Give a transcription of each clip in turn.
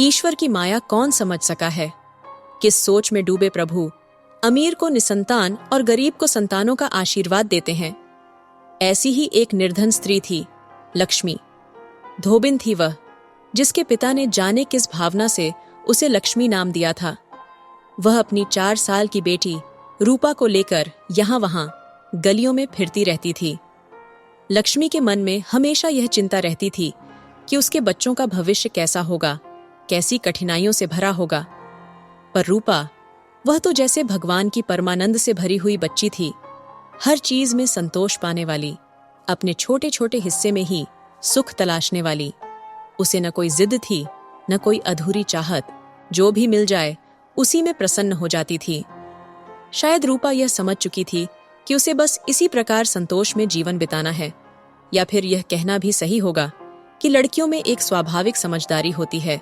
ईश्वर की माया कौन समझ सका है। किस सोच में डूबे प्रभु अमीर को निसंतान और गरीब को संतानों का आशीर्वाद देते हैं। ऐसी ही एक निर्धन स्त्री थी लक्ष्मी। धोबिन थी वह, जिसके पिता ने जाने किस भावना से उसे लक्ष्मी नाम दिया था। वह अपनी 4 साल की बेटी रूपा को लेकर यहां वहां गलियों में फिरती रहती थी। लक्ष्मी के मन में हमेशा यह चिंता रहती थी कि उसके बच्चों का भविष्य कैसा होगा, कैसी कठिनाइयों से भरा होगा। पर रूपा, वह तो जैसे भगवान की परमानंद से भरी हुई बच्ची थी, हर चीज में संतोष पाने वाली, अपने छोटे छोटे हिस्से में ही सुख तलाशने वाली। उसे न कोई जिद थी, न कोई अधूरी चाहत। जो भी मिल जाए उसी में प्रसन्न हो जाती थी। शायद रूपा यह समझ चुकी थी कि उसे बस इसी प्रकार संतोष में जीवन बिताना है, या फिर यह कहना भी सही होगा कि लड़कियों में एक स्वाभाविक समझदारी होती है।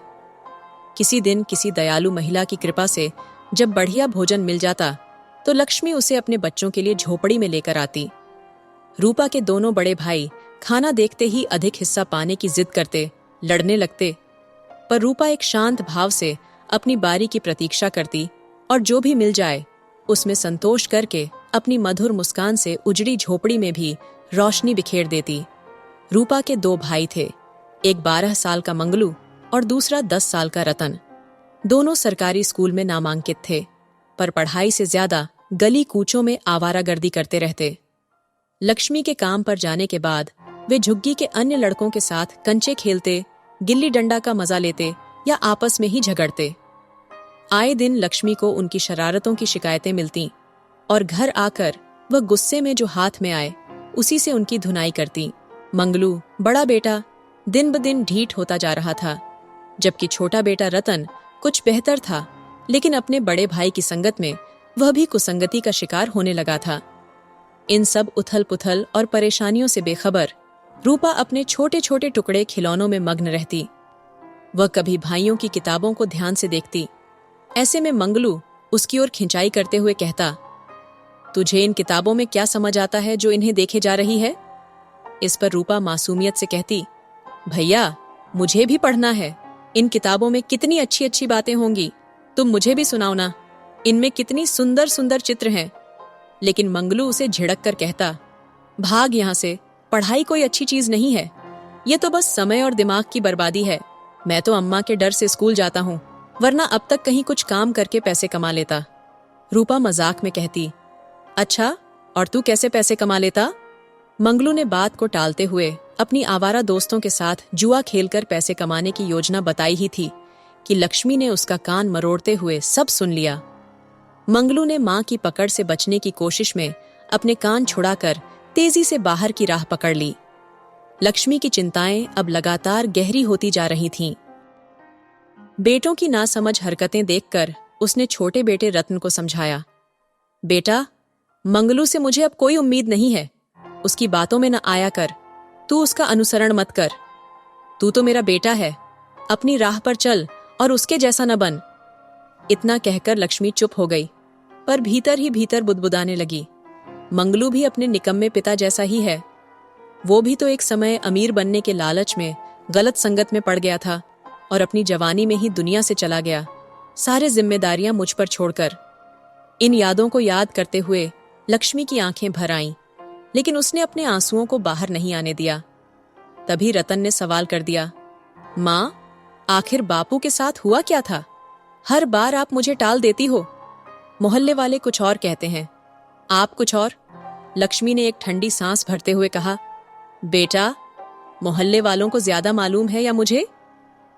किसी दिन किसी दयालु महिला की कृपा से जब बढ़िया भोजन मिल जाता तो लक्ष्मी उसे अपने बच्चों के लिए झोपड़ी में लेकर आती। रूपा के दोनों बड़े भाई खाना देखते ही अधिक हिस्सा पाने की जिद करते, लड़ने लगते। पर रूपा एक शांत भाव से अपनी बारी की प्रतीक्षा करती और जो भी मिल जाए उसमें संतोष करके अपनी मधुर मुस्कान से उजड़ी झोपड़ी में भी रोशनी बिखेर देती। रूपा के 2 भाई थे, एक 12 साल का मंगलू और दूसरा 10 साल का रतन। दोनों सरकारी स्कूल में नामांकित थे, पर पढ़ाई से ज्यादा गली कूचों में आवारागर्दी करते रहते। लक्ष्मी के काम पर जाने के बाद वे झुग्गी के अन्य लड़कों के साथ कंचे खेलते, गिल्ली डंडा का मजा लेते या आपस में ही झगड़ते। आए दिन लक्ष्मी को उनकी शरारतों की शिकायतें मिलती और घर आकर वह गुस्से में जो हाथ में आए उसी से उनकी धुनाई करती। मंगलू, बड़ा बेटा, दिन ब दिन ढीठ होता जा रहा था, जबकि छोटा बेटा रतन कुछ बेहतर था, लेकिन अपने बड़े भाई की संगत में वह भी कुसंगति का शिकार होने लगा था। इन सब उथल पुथल और परेशानियों से बेखबर रूपा अपने छोटे छोटे टुकड़े खिलौनों में मग्न रहती। वह कभी भाइयों की किताबों को ध्यान से देखती। ऐसे में मंगलू उसकी ओर खिंचाई करते हुए कहता, तुझे इन किताबों में क्या समझ आता है जो इन्हें देखे जा रही है? इस पर रूपा मासूमियत से कहती, भैया, मुझे भी पढ़ना है। इन किताबों में कितनी अच्छी अच्छी बातें होंगी, तुम मुझे भी सुनाओ ना। इनमें कितनी सुंदर सुंदर चित्र हैं। लेकिन मंगलू उसे झिड़क कर कहता, भाग यहां से, पढ़ाई कोई अच्छी चीज नहीं है। ये तो बस समय और दिमाग की बर्बादी है। मैं तो अम्मा के डर से स्कूल जाता हूँ, वरना अब तक कहीं कुछ काम करके पैसे कमा लेता। रूपा मजाक में कहती, अच्छा, और तू कैसे पैसे कमा लेता? मंगलू ने बात को टालते हुए अपनी आवारा दोस्तों के साथ जुआ खेलकर पैसे कमाने की योजना बताई ही थी कि लक्ष्मी ने उसका कान मरोड़ते हुए सब सुन लिया। मंगलू ने मां की पकड़ से बचने की कोशिश में अपने कान छुड़ाकर तेजी से बाहर की राह पकड़ ली। लक्ष्मी की चिंताएं अब लगातार गहरी होती जा रही थीं। बेटों की नासमझ हरकतें देखकर उसने छोटे बेटे रत्न को समझाया, बेटा, मंगलू से मुझे अब कोई उम्मीद नहीं है। उसकी बातों में न आया कर, तू उसका अनुसरण मत कर। तू तो मेरा बेटा है, अपनी राह पर चल और उसके जैसा न बन। इतना कहकर लक्ष्मी चुप हो गई, पर भीतर ही भीतर बुदबुदाने लगी, मंगलू भी अपने निकम्मे पिता जैसा ही है। वो भी तो एक समय अमीर बनने के लालच में गलत संगत में पड़ गया था और अपनी जवानी में ही दुनिया से चला गया, सारे जिम्मेदारियां मुझ पर छोड़कर। इन यादों को याद करते हुए लक्ष्मी की आंखें भर आईं, लेकिन उसने अपने आंसुओं को बाहर नहीं आने दिया। तभी रतन ने सवाल कर दिया, माँ, आखिर बापू के साथ हुआ क्या था? हर बार आप मुझे टाल देती हो। मोहल्ले वाले कुछ और कहते हैं, आप कुछ और। लक्ष्मी ने एक ठंडी सांस भरते हुए कहा, बेटा, मोहल्ले वालों को ज्यादा मालूम है या मुझे?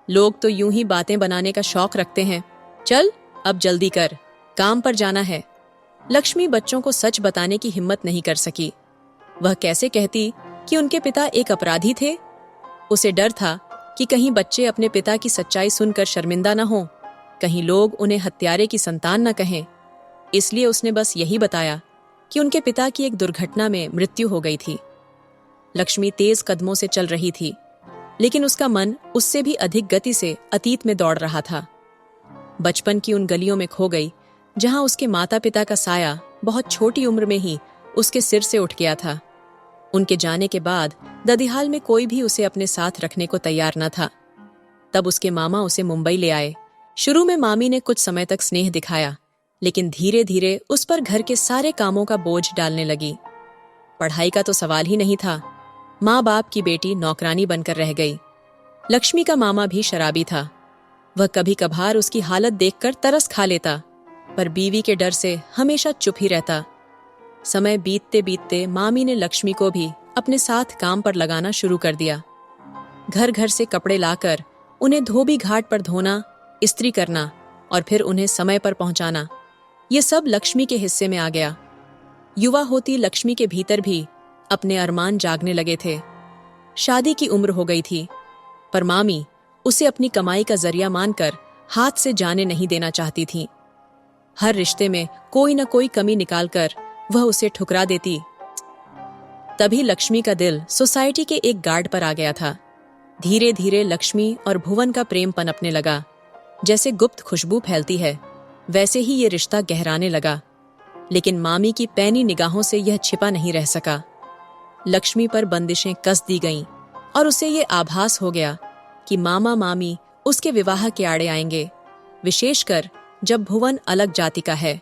लोग तो यूं ही बातें बनाने का शौक रखते हैं। चल, अब जल्दी कर, काम पर जाना है। लक्ष्मी बच्चों को सच बताने की हिम्मत नहीं कर सकी। वह कैसे कहती कि उनके पिता एक अपराधी थे? उसे डर था कि कहीं बच्चे अपने पिता की सच्चाई सुनकर शर्मिंदा न हों, कहीं लोग उन्हें हत्यारे की संतान न कहें। इसलिए उसने बस यही बताया कि उनके पिता की एक दुर्घटना में मृत्यु हो गई थी। लक्ष्मी तेज कदमों से चल रही थी, लेकिन उसका मन उससे भी अधिक गति से अतीत में दौड़ रहा था। बचपन की उन गलियों में खो गई जहां उसके माता पिता का साया बहुत छोटी उम्र में ही उसके सिर से उठ गया था। उनके जाने के बाद ददिहाल में कोई भी उसे अपने साथ रखने को तैयार न था। तब उसके मामा उसे मुंबई ले आए। शुरू में मामी ने कुछ समय तक स्नेह दिखाया, लेकिन धीरे धीरे उस पर घर के सारे कामों का बोझ डालने लगी। पढ़ाई का तो सवाल ही नहीं था। माँ बाप की बेटी नौकरानी बनकर रह गई। लक्ष्मी का मामा भी शराबी था। वह कभी कभार उसकी हालत देखकर तरस खा लेता, पर बीवी के डर से हमेशा चुप ही रहता। समय बीतते बीतते मामी ने लक्ष्मी को भी अपने साथ काम पर लगाना शुरू कर दिया। घर घर से कपड़े लाकर उन्हें धोबी घाट पर धोना, इस्त्री करना और फिर उन्हें समय पर पहुंचाना, ये सब लक्ष्मी के हिस्से में आ गया। युवा होती लक्ष्मी के भीतर भी अपने अरमान जागने लगे थे। शादी की उम्र हो गई थी, पर मामी उसे अपनी कमाई का जरिया मानकर हाथ से जाने नहीं देना चाहती थी। हर रिश्ते में कोई न कोई कमी निकालकर वह उसे ठुकरा देती। तभी लक्ष्मी का दिल सोसाइटी के एक गार्ड पर आ गया था। धीरे धीरे लक्ष्मी और भुवन का प्रेम पनपने लगा। जैसे गुप्त खुशबू फैलती है, वैसे ही ये रिश्ता गहराने लगा। लेकिन मामी की पैनी निगाहों से यह छिपा नहीं रह सका। लक्ष्मी पर बंदिशें कस दी गईं और उसे ये आभास हो गया कि मामा मामी उसके विवाह के आड़े आएंगे, विशेषकर जब भुवन अलग जाति का है।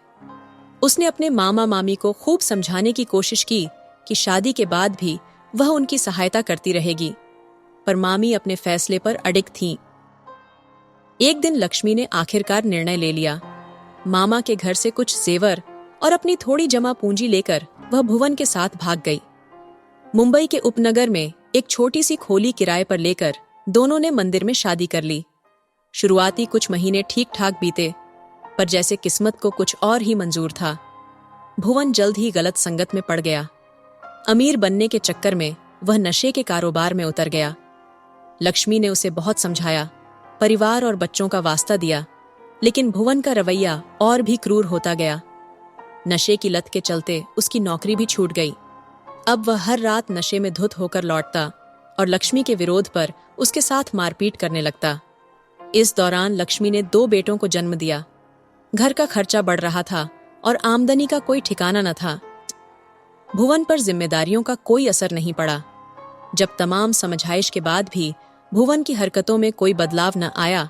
उसने अपने मामा मामी को खूब समझाने की कोशिश की कि शादी के बाद भी वह उनकी सहायता करती रहेगी, पर मामी अपने फैसले पर अडिग थीं। एक दिन लक्ष्मी ने आखिरकार निर्णय ले लिया। मामा के घर से कुछ जेवर और अपनी थोड़ी जमा पूंजी लेकर वह भुवन के साथ भाग गई। मुंबई के उपनगर में एक छोटी सी खोली किराए पर लेकर दोनों ने मंदिर में शादी कर ली। शुरुआती कुछ महीने ठीक ठाक बीते, पर जैसे किस्मत को कुछ और ही मंजूर था। भुवन जल्द ही गलत संगत में पड़ गया। अमीर बनने के चक्कर में वह नशे के कारोबार में उतर गया। लक्ष्मी ने उसे बहुत समझाया, परिवार और बच्चों का वास्ता दिया, लेकिन भुवन का रवैया और भी क्रूर होता गया। नशे की लत के चलते उसकी नौकरी भी छूट गई। अब वह हर रात नशे में धुत होकर लौटता और लक्ष्मी के विरोध पर उसके साथ मारपीट करने लगता। इस दौरान लक्ष्मी ने 2 बेटों को जन्म दिया। घर का खर्चा बढ़ रहा था और आमदनी का कोई ठिकाना न था। भुवन पर जिम्मेदारियों का कोई असर नहीं पड़ा। जब तमाम समझाइश के बाद भी भुवन की हरकतों में कोई बदलाव न आया,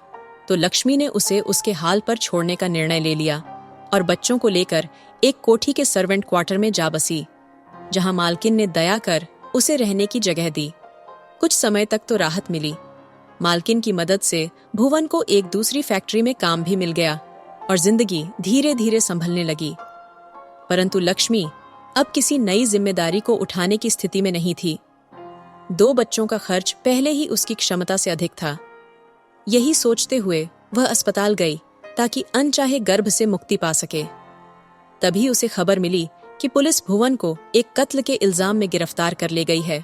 तो लक्ष्मी ने उसे उसके हाल पर छोड़ने का निर्णय ले लिया और बच्चों को लेकर एक कोठी के सर्वेंट क्वार्टर में जा बसी, जहां मालकिन ने दया कर उसे रहने की जगह दी। कुछ समय तक तो राहत मिली। मालकिन की मदद से भुवन को एक दूसरी फैक्ट्री में काम भी मिल गया और जिंदगी धीरे धीरे संभलने लगी। परंतु लक्ष्मी अब किसी नई जिम्मेदारी को उठाने की स्थिति में नहीं थी। 2 बच्चों का खर्च पहले ही उसकी क्षमता से अधिक था। यही सोचते हुए वह अस्पताल गई ताकि अनचाहे गर्भ से मुक्ति पा सके। तभी उसे खबर मिली कि पुलिस भुवन को एक कत्ल के इल्जाम में गिरफ्तार कर ले गई है।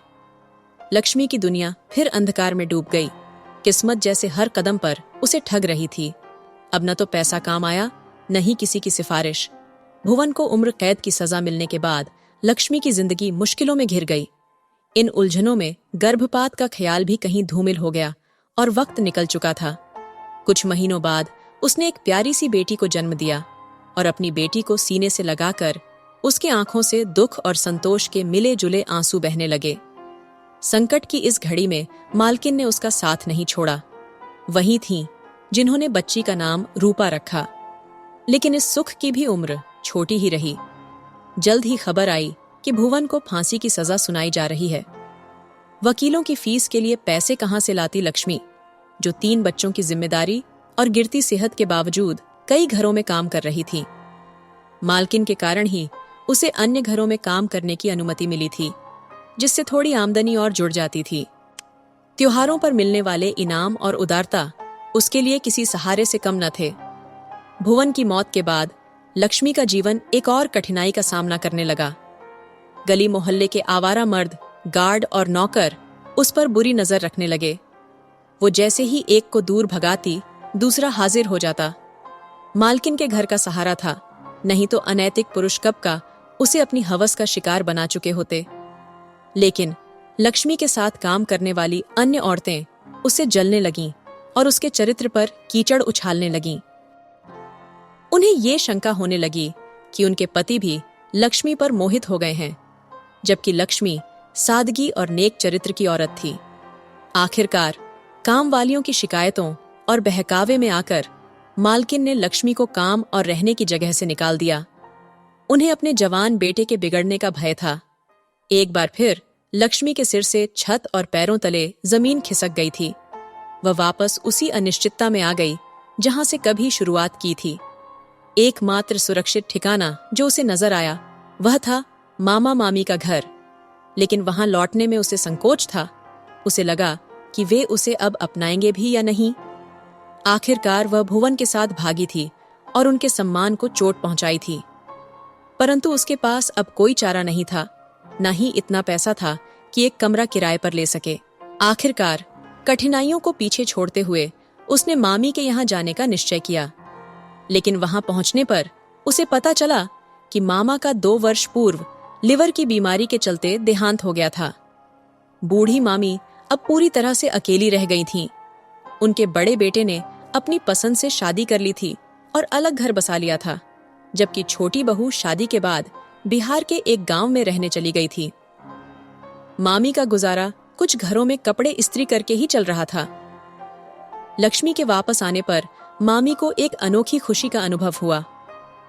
लक्ष्मी की दुनिया फिर अंधकार में डूब गई। किस्मत जैसे हर कदम पर उसे ठग रही थी। अब न तो पैसा काम आया, न ही किसी की सिफारिश। भुवन को उम्र कैद की सजा मिलने के बाद लक्ष्मी की जिंदगी मुश्किलों में घिर गई। इन उलझनों में गर्भपात का ख्याल भी कहीं धूमिल हो गया और वक्त निकल चुका था। कुछ महीनों बाद उसने एक प्यारी सी बेटी को जन्म दिया और अपनी बेटी को सीने से लगाकर उसके आंखों से दुख और संतोष के मिले जुले आंसू बहने लगे। संकट की इस घड़ी में मालकिन ने उसका साथ नहीं छोड़ा। वही थीं जिन्होंने बच्ची का नाम रूपा रखा। लेकिन इस सुख की भी उम्र छोटी ही रही। जल्द ही खबर आई कि भुवन को फांसी की सजा सुनाई जा रही है। वकीलों की फीस के लिए पैसे कहां से लाती लक्ष्मी, जो 3 बच्चों की जिम्मेदारी और गिरती सेहत के बावजूद कई घरों में काम कर रही थी। मालकिन के कारण ही उसे अन्य घरों में काम करने की अनुमति मिली थी, जिससे थोड़ी आमदनी और जुड़ जाती थी। त्योहारों पर मिलने वाले इनाम और उदारता उसके लिए किसी सहारे से कम न थे। भुवन की मौत के बाद लक्ष्मी का जीवन एक और कठिनाई का सामना करने लगा। गली मोहल्ले के आवारा मर्द, गार्ड और नौकर उस पर बुरी नजर रखने लगे। वो जैसे ही एक को दूर भगाती, दूसरा हाजिर हो जाता। मालकिन के घर का सहारा था, नहीं तो अनैतिक पुरुष कब का उसे अपनी हवस का शिकार बना चुके होते। लेकिन लक्ष्मी के साथ काम करने वाली अन्य औरतें उसे जलने लगीं और उसके चरित्र पर कीचड़ उछालने लगीं। उन्हें ये शंका होने लगी कि उनके पति भी लक्ष्मी पर मोहित हो गए हैं, जबकि लक्ष्मी सादगी और नेक चरित्र की औरत थी। आखिरकार काम वालियों की शिकायतों और बहकावे में आकर मालकिन ने लक्ष्मी को काम और रहने की जगह से निकाल दिया। उन्हें अपने जवान बेटे के बिगड़ने का भय था। एक बार फिर लक्ष्मी के सिर से छत और पैरों तले जमीन खिसक गई थी। वह वापस उसी अनिश्चितता में आ गई जहां से कभी शुरुआत की थी। एकमात्र सुरक्षित ठिकाना जो उसे नजर आया वह था मामा मामी का घर, लेकिन वहां लौटने में उसे संकोच था। उसे लगा कि वे उसे अब अपनाएंगे भी या नहीं। आखिरकार वह भुवन के साथ भागी थी और उनके सम्मान को चोट पहुंचाई थी, परंतु उसके पास अब कोई चारा नहीं था, न ही इतना पैसा था कि एक कमरा किराए पर ले सके। आखिरकार कठिनाइयों को पीछे छोड़ते हुए उसने मामी के यहाँ जाने का निश्चय किया, लेकिन वहां पहुंचने पर उसे पता चला कि मामा का 2 वर्ष पूर्व लिवर की बीमारी के चलते देहांत हो गया था। बूढ़ी मामी अब पूरी तरह से अकेली रह गई थीं। उनके बड़े बेटे ने अपनी पसंद से शादी कर ली थी और अलग घर बसा लिया था, जबकि छोटी बहू शादी के बाद बिहार के एक गांव में रहने चली गई थी। मामी का गुजारा कुछ घरों में कपड़े इस्त्री करके ही चल रहा था। लक्ष्मी के वापस आने पर मामी को एक अनोखी खुशी का अनुभव हुआ।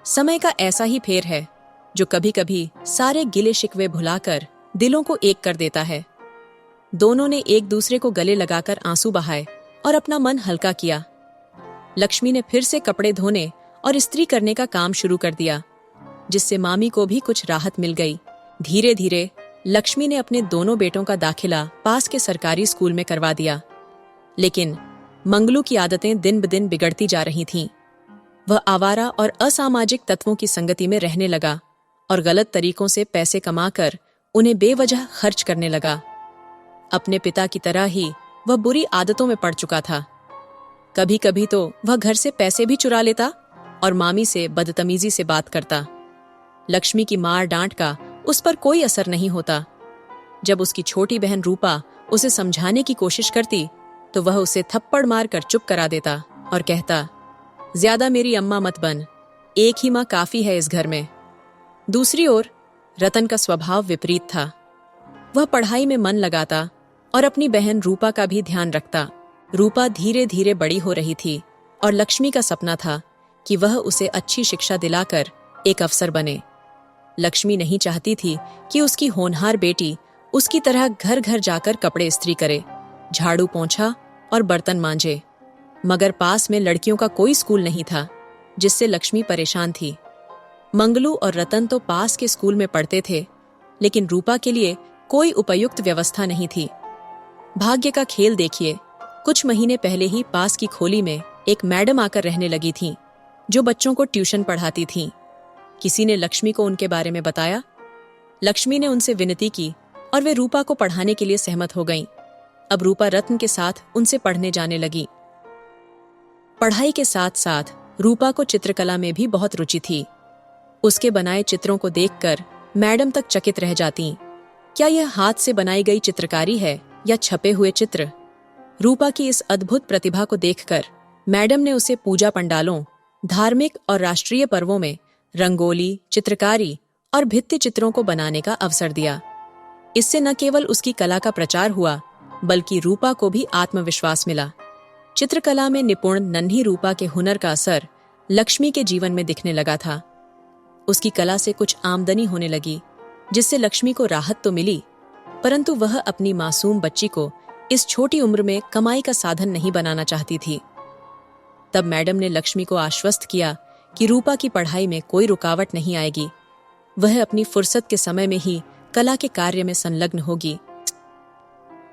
समय का ऐसा ही फेर है जो कभी कभी सारे गिले शिकवे भुलाकर दिलों को एक कर देता है। दोनों ने एक दूसरे को गले लगाकर आंसू बहाए और अपना मन हल्का किया। लक्ष्मी ने फिर से कपड़े धोने और इस्त्री करने का काम शुरू कर दिया, जिससे मामी को भी कुछ राहत मिल गई। धीरे धीरे लक्ष्मी ने अपने दोनों बेटों का दाखिला पास के सरकारी स्कूल में करवा दिया, लेकिन मंगलू की आदतें दिन ब दिन बिगड़ती जा रही थीं। वह आवारा और असामाजिक तत्वों की संगति में रहने लगा और गलत तरीकों से पैसे कमाकर उन्हें बेवजह खर्च करने लगा। अपने पिता की तरह ही वह बुरी आदतों में पड़ चुका था। कभी कभी तो वह घर से पैसे भी चुरा लेता और मामी से बदतमीजी से बात करता। लक्ष्मी की मार डांट का उस पर कोई असर नहीं होता। जब उसकी छोटी बहन रूपा उसे समझाने की कोशिश करती तो वह उसे थप्पड़ मारकर चुप करा देता और कहता, ज्यादा मेरी अम्मा मत बन, एक ही माँ काफी है इस घर में। दूसरी ओर रतन का स्वभाव विपरीत था। वह पढ़ाई में मन लगाता और अपनी बहन रूपा का भी ध्यान रखता। रूपा धीरे धीरे बड़ी हो रही थी और लक्ष्मी का सपना था कि वह उसे अच्छी शिक्षा दिलाकर एक अफसर बने। लक्ष्मी नहीं चाहती थी कि उसकी होनहार बेटी उसकी तरह घर घर जाकर कपड़े इस्त्री करे, झाड़ू पोंछा और बर्तन मांजे, मगर पास में लड़कियों का कोई स्कूल नहीं था, जिससे लक्ष्मी परेशान थी। मंगलू और रतन तो पास के स्कूल में पढ़ते थे, लेकिन रूपा के लिए कोई उपयुक्त व्यवस्था नहीं थी। भाग्य का खेल देखिए, कुछ महीने पहले ही पास की खोली में एक मैडम आकर रहने लगी थीं, जो बच्चों को ट्यूशन पढ़ाती थीं। किसी ने लक्ष्मी को उनके बारे में बताया। लक्ष्मी ने उनसे विनती की और वे रूपा को पढ़ाने के लिए सहमत हो गईं। अब रूपा रत्न के साथ उनसे पढ़ने जाने लगी। पढ़ाई के साथ साथ रूपा को चित्रकला में भी बहुत रुचि थी। उसके बनाए चित्रों को देखकर मैडम तक चकित रह जातीं। क्या यह हाथ से बनाई गई चित्रकारी है या छपे हुए चित्र? रूपा की इस अद्भुत प्रतिभा को देखकर मैडम ने उसे पूजा पंडालों, धार्मिक और राष्ट्रीय पर्वों में रंगोली, चित्रकारी और भित्ति चित्रों को बनाने का अवसर दिया। इससे न केवल उसकी कला का प्रचार हुआ, बल्कि रूपा को भी आत्मविश्वास मिला। चित्रकला में निपुण नन्ही रूपा के हुनर का असर लक्ष्मी के जीवन में दिखने लगा था। उसकी कला से कुछ आमदनी होने लगी, जिससे लक्ष्मी को राहत तो मिली, परंतु वह अपनी मासूम बच्ची को इस छोटी उम्र में कमाई का साधन नहीं बनाना चाहती थी। तब मैडम ने लक्ष्मी को आश्वस्त किया कि रूपा की पढ़ाई में कोई रुकावट नहीं आएगी, वह अपनी फुर्सत के समय में ही कला के कार्य में संलग्न होगी।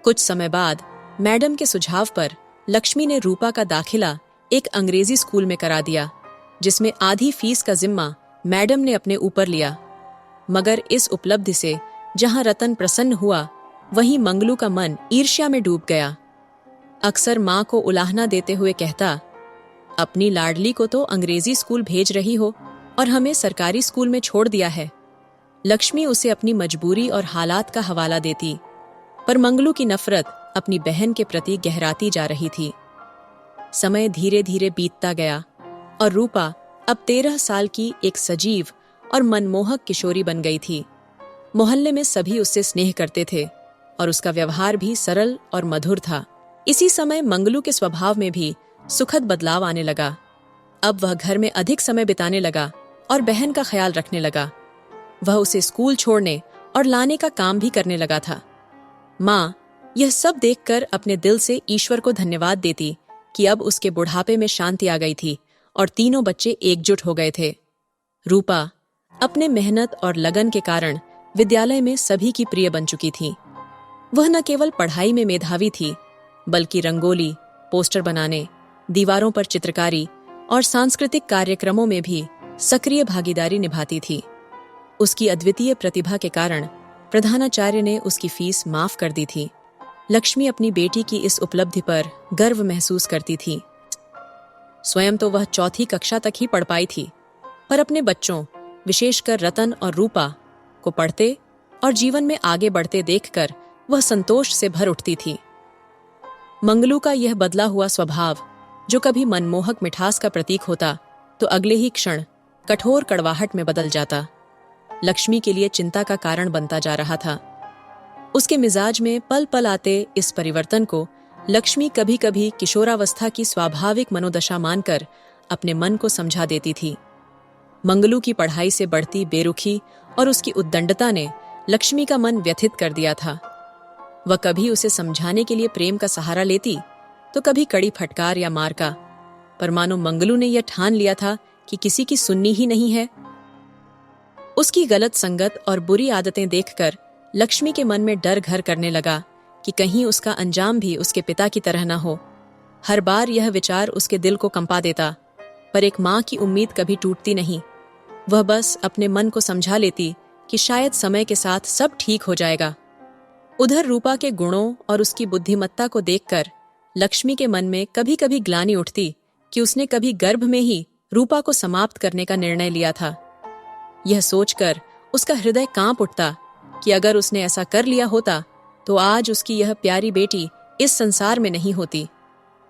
कुछ समय बाद मैडम के सुझाव पर लक्ष्मी ने रूपा का दाखिला एक अंग्रेजी स्कूल में करा दिया, जिसमें आधी फीस का जिम्मा मैडम ने अपने ऊपर लिया। मगर इस उपलब्धि से जहां रतन प्रसन्न हुआ, वहीं मंगलू का मन ईर्ष्या में डूब गया। अक्सर मां को उलाहना देते हुए कहता, अपनी लाडली को तो अंग्रेजी स्कूल भेज रही हो और हमें सरकारी स्कूल में छोड़ दिया है। लक्ष्मी उसे अपनी मजबूरी और हालात का हवाला देती, पर मंगलू की नफरत अपनी बहन के प्रति गहराती जा रही थी। समय धीरे धीरे बीतता गया और रूपा अब 13 साल की एक सजीव और मनमोहक किशोरी बन गई थी। मोहल्ले में सभी उससे स्नेह करते थे और उसका व्यवहार भी सरल और मधुर था। इसी समय मंगलू के स्वभाव में भी सुखद बदलाव आने लगा। अब वह घर में अधिक समय बिताने लगा और बहन का ख्याल रखने लगा। वह उसे स्कूल छोड़ने और लाने का काम भी करने लगा था। माँ यह सब देखकर अपने दिल से ईश्वर को धन्यवाद देती कि अब उसके बुढ़ापे में शांति आ गई थी और तीनों बच्चे एकजुट हो गए थे। रूपा अपने मेहनत और लगन के कारण विद्यालय में सभी की प्रिय बन चुकी थी। वह न केवल पढ़ाई में मेधावी थी, बल्कि रंगोली, पोस्टर बनाने, दीवारों पर चित्रकारी और सांस्कृतिक कार्यक्रमों में भी सक्रिय भागीदारी निभाती थी। उसकी अद्वितीय प्रतिभा के कारण प्रधानाचार्य ने उसकी फीस माफ कर दी थी। लक्ष्मी अपनी बेटी की इस उपलब्धि पर गर्व महसूस करती थी। स्वयं तो वह चौथी कक्षा तक ही पढ़ पाई थी, पर अपने बच्चों, विशेषकर रतन और रूपा को पढ़ते और जीवन में आगे बढ़ते देखकर वह संतोष से भर उठती थी। मंगलू का यह बदला हुआ स्वभाव, जो कभी मनमोहक मिठास का प्रतीक होता, तो अगले ही क्षण कठोर कड़वाहट में बदल जाता, लक्ष्मी के लिए चिंता का कारण बनता जा रहा था। उसके मिजाज में पल पल आते इस परिवर्तन को लक्ष्मी कभी कभी किशोरावस्था की स्वाभाविक मनोदशा मानकर अपने मन को समझा देती थी। मंगलू की पढ़ाई से बढ़ती बेरुखी और उसकी उद्दंडता ने लक्ष्मी का मन व्यथित कर दिया था। वह कभी उसे समझाने के लिए प्रेम का सहारा लेती, तो कभी कड़ी फटकार या मार का, पर मानो मंगलू ने यह ठान लिया था कि किसी की सुननी ही नहीं है। उसकी गलत संगत और बुरी आदतें देखकर लक्ष्मी के मन में डर घर करने लगा कि कहीं उसका अंजाम भी उसके पिता की तरह न हो। हर बार यह विचार उसके दिल को कंपा देता, पर एक माँ की उम्मीद कभी टूटती नहीं। वह बस अपने मन को समझा लेती कि शायद समय के साथ सब ठीक हो जाएगा। उधर रूपा के गुणों और उसकी बुद्धिमत्ता को देखकर लक्ष्मी के मन में कभी कभी ग्लानि उठती कि उसने कभी गर्भ में ही रूपा को समाप्त करने का निर्णय लिया था। यह सोचकर उसका हृदय कांप उठता कि अगर उसने ऐसा कर लिया होता तो आज उसकी यह प्यारी बेटी इस संसार में नहीं होती।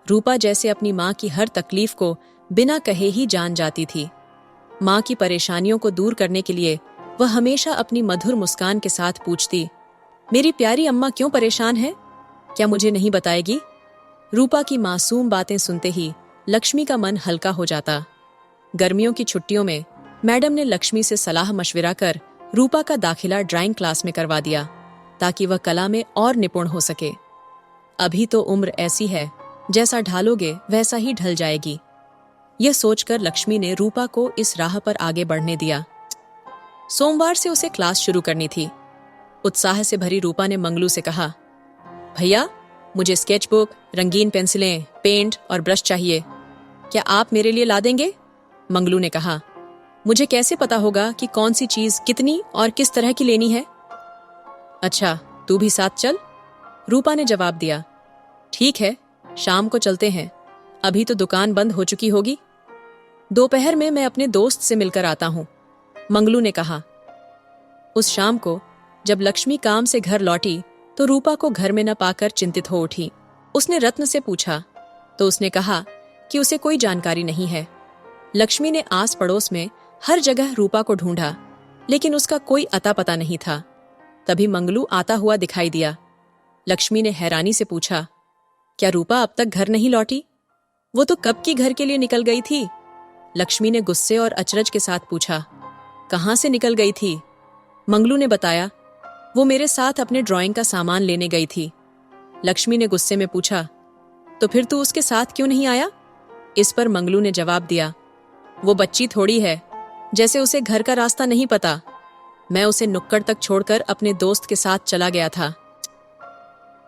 रूपा जैसे अपनी माँ की हर तकलीफ को बिना कहे ही जान जाती थी। माँ की परेशानियों को दूर करने के लिए वह हमेशा अपनी मधुर मुस्कान के साथ पूछती, मेरी प्यारी अम्मा क्यों परेशान है? क्या मुझे नहीं बताएगी? रूपा की मासूम बातें सुनते ही लक्ष्मी का मन हल्का हो जाता। गर्मियों की छुट्टियों में मैडम ने लक्ष्मी से सलाह मशविरा कर रूपा का दाखिला ड्राइंग क्लास में करवा दिया, ताकि वह कला में और निपुण हो सके। अभी तो उम्र ऐसी है, जैसा ढालोगे वैसा ही ढल जाएगी। यह सोचकर लक्ष्मी ने रूपा को इस राह पर आगे बढ़ने दिया। सोमवार से उसे क्लास शुरू करनी थी। उत्साह से भरी रूपा ने मंगलू से कहा, भैया मुझे स्केचबुक, रंगीन पेंसिलें, पेंट और ब्रश चाहिए। क्या आप मेरे लिए ला देंगे? मंगलू ने कहा, मुझे कैसे पता होगा कि कौन सी चीज कितनी और किस तरह की लेनी है? अच्छा, तू भी साथ चल, रूपा ने जवाब दिया। ठीक है, शाम को चलते हैं, अभी तो दुकान बंद हो चुकी होगी। दोपहर में मैं अपने दोस्त से मिलकर आता हूं, मंगलू ने कहा। उस शाम को जब लक्ष्मी काम से घर लौटी तो रूपा को घर में न पाकर चिंतित हो उठी। उसने रत्न से पूछा तो उसने कहा कि उसे कोई जानकारी नहीं है। लक्ष्मी ने आस पड़ोस में हर जगह रूपा को ढूंढा, लेकिन उसका कोई अता पता नहीं था। तभी मंगलू आता हुआ दिखाई दिया। लक्ष्मी ने हैरानी से पूछा, क्या रूपा अब तक घर नहीं लौटी? वो तो कब की घर के लिए निकल गई थी। लक्ष्मी ने गुस्से और अचरज के साथ पूछा, कहां से निकल गई थी? मंगलू ने बताया, वो मेरे साथ अपने ड्राइंग का सामान लेने गई थी। लक्ष्मी ने गुस्से में पूछा, तो फिर तू उसके साथ क्यों नहीं आया? इस पर मंगलू ने जवाब दिया, वो बच्ची थोड़ी है, जैसे उसे घर का रास्ता नहीं पता। मैं उसे नुक्कड़ तक छोड़कर अपने दोस्त के साथ चला गया था।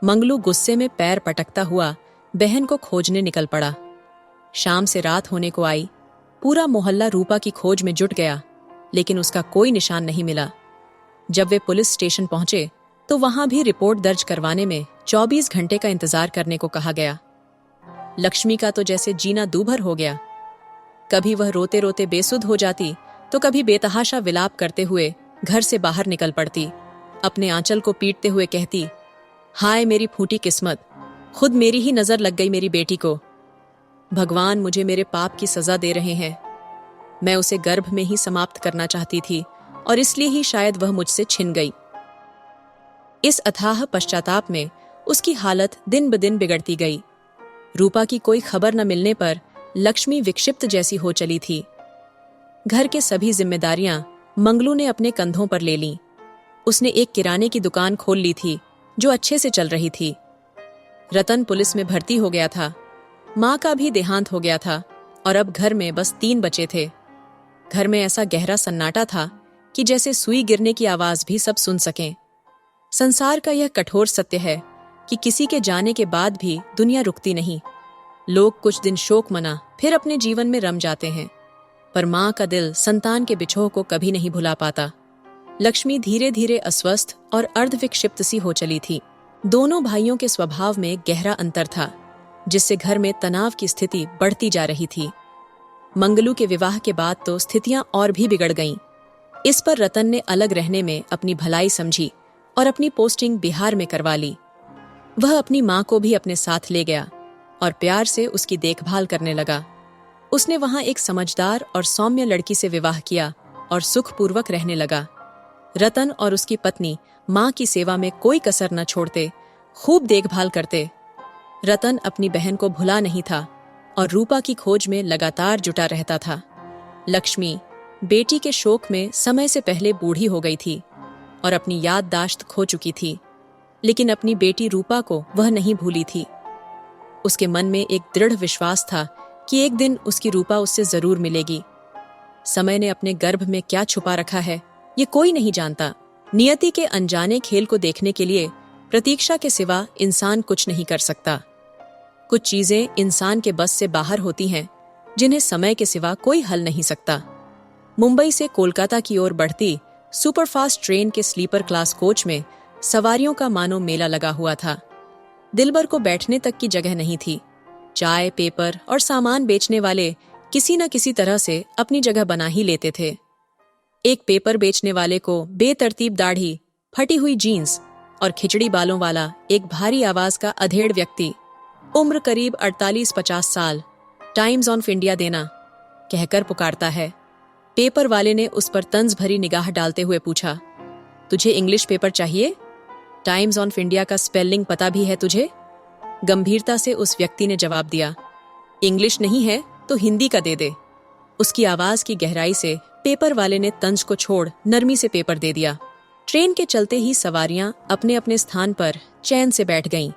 मंगलू गुस्से में पैर पटकता हुआ बहन को खोजने निकल पड़ा। शाम से रात होने को आई। पूरा मोहल्ला रूपा की खोज में जुट गया, लेकिन उसका कोई निशान नहीं मिला। जब वे पुलिस स्टेशन पहुंचे तो वहां भी रिपोर्ट दर्ज करवाने में 24 घंटे का इंतजार करने को कहा गया। लक्ष्मी का तो जैसे जीना दूभर हो गया। कभी वह रोते रोते बेसुध हो जाती, तो कभी बेतहाशा विलाप करते हुए घर से बाहर निकल पड़ती। अपने आंचल को पीटते हुए कहती, हाय मेरी फूटी किस्मत, खुद मेरी ही नजर लग गई मेरी बेटी को। भगवान मुझे मेरे पाप की सजा दे रहे हैं। मैं उसे गर्भ में ही समाप्त करना चाहती थी और इसलिए ही शायद वह मुझसे छिन गई। इस अथाह पश्चाताप में उसकी हालत दिन ब दिन बिगड़ती गई। रूपा की कोई खबर न मिलने पर लक्ष्मी विक्षिप्त जैसी हो चली थी। घर के सभी जिम्मेदारियां मंगलू ने अपने कंधों पर ले लीं। उसने एक किराने की दुकान खोल ली थी जो अच्छे से चल रही थी। रतन पुलिस में भर्ती हो गया था। माँ का भी देहांत हो गया था और अब घर में बस 3 बचे थे। घर में ऐसा गहरा सन्नाटा था कि जैसे सुई गिरने की आवाज भी सब सुन सकें। संसार का यह कठोर सत्य है कि किसी के जाने के बाद भी दुनिया रुकती नहीं। लोग कुछ दिन शोक मना फिर अपने जीवन में रम जाते हैं, पर माँ का दिल संतान के बिछोह को कभी नहीं भुला पाता। लक्ष्मी धीरे धीरे अस्वस्थ और अर्धविक्षिप्त सी हो चली थी। दोनों भाइयों के स्वभाव में गहरा अंतर था, जिससे घर में तनाव की स्थिति बढ़ती जा रही थी। मंगलू के विवाह के बाद तो स्थितियां और भी बिगड़ गईं। इस पर रतन ने अलग रहने में अपनी भलाई समझी और अपनी पोस्टिंग बिहार में करवा ली। वह अपनी माँ को भी अपने साथ ले गया और प्यार से उसकी देखभाल करने लगा। उसने वहां एक समझदार और सौम्य लड़की से विवाह किया और सुखपूर्वक रहने लगा। रतन और उसकी पत्नी माँ की सेवा में कोई कसर न छोड़ते, खूब देखभाल करते। रतन अपनी बहन को भुला नहीं था और रूपा की खोज में लगातार जुटा रहता था। लक्ष्मी बेटी के शोक में समय से पहले बूढ़ी हो गई थी और अपनी याददाश्त खो चुकी थी, लेकिन अपनी बेटी रूपा को वह नहीं भूली थी। उसके मन में एक दृढ़ विश्वास था कि एक दिन उसकी रूपा उससे जरूर मिलेगी। समय ने अपने गर्भ में क्या छुपा रखा है, ये कोई नहीं जानता। नियति के अनजाने खेल को देखने के लिए प्रतीक्षा के सिवा इंसान कुछ नहीं कर सकता। कुछ चीजें इंसान के बस से बाहर होती हैं, जिन्हें समय के सिवा कोई हल नहीं सकता। मुंबई से कोलकाता की ओर बढ़ती सुपरफास्ट ट्रेन के स्लीपर क्लास कोच में सवारियों का मानो मेला लगा हुआ था। दिलबर को बैठने तक की जगह नहीं थी। चाय, पेपर और सामान बेचने वाले किसी न किसी तरह से अपनी जगह बना ही लेते थे। एक पेपर बेचने वाले को बेतरतीब दाढ़ी, फटी हुई जीन्स और खिचड़ी बालों वाला एक भारी आवाज का अधेड़ व्यक्ति, उम्र करीब 48-50 साल, टाइम्स ऑफ इंडिया देना कहकर पुकारता है। पेपर वाले ने उस पर तंज भरी निगाह डालते हुए पूछा, तुझे इंग्लिश पेपर चाहिए? टाइम्स ऑफ इंडिया का स्पेलिंग पता भी है तुझे? गंभीरता से उस व्यक्ति ने जवाब दिया, इंग्लिश नहीं है तो हिंदी का दे दे। उसकी आवाज की गहराई से पेपर वाले ने तंज को छोड़ नरमी से पेपर दे दिया। ट्रेन के चलते ही सवारियां अपने अपने स्थान पर चैन से बैठ गईं।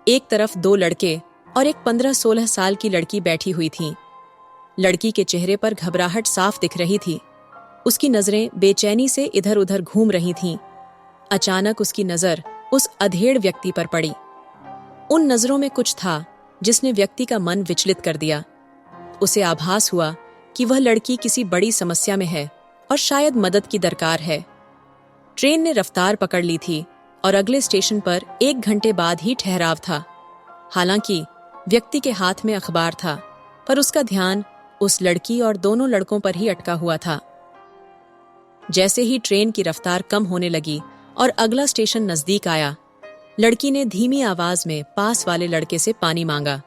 एक तरफ 2 लड़के और एक 15-16 साल की लड़की बैठी हुई थीं। लड़की के चेहरे पर घबराहट साफ दिख रही थी। उसकी नजरें बेचैनी से इधर उधर घूम रही थीं। अचानक उसकी नजर उस अधेड़ व्यक्ति पर पड़ी। उन नजरों में कुछ था जिसने व्यक्ति का मन विचलित कर दिया। उसे आभास हुआ कि वह लड़की किसी बड़ी समस्या में है और शायद मदद की दरकार है। ट्रेन ने रफ्तार पकड़ ली थी और अगले स्टेशन पर 1 घंटे बाद ही ठहराव था। हालांकि व्यक्ति के हाथ में अखबार था, पर उसका ध्यान उस लड़की और दोनों लड़कों पर ही अटका हुआ था। जैसे ही ट्रेन की रफ्तार कम होने लगी और अगला स्टेशन नजदीक आया, लड़की ने धीमी आवाज में पास वाले लड़के से पानी मांगा।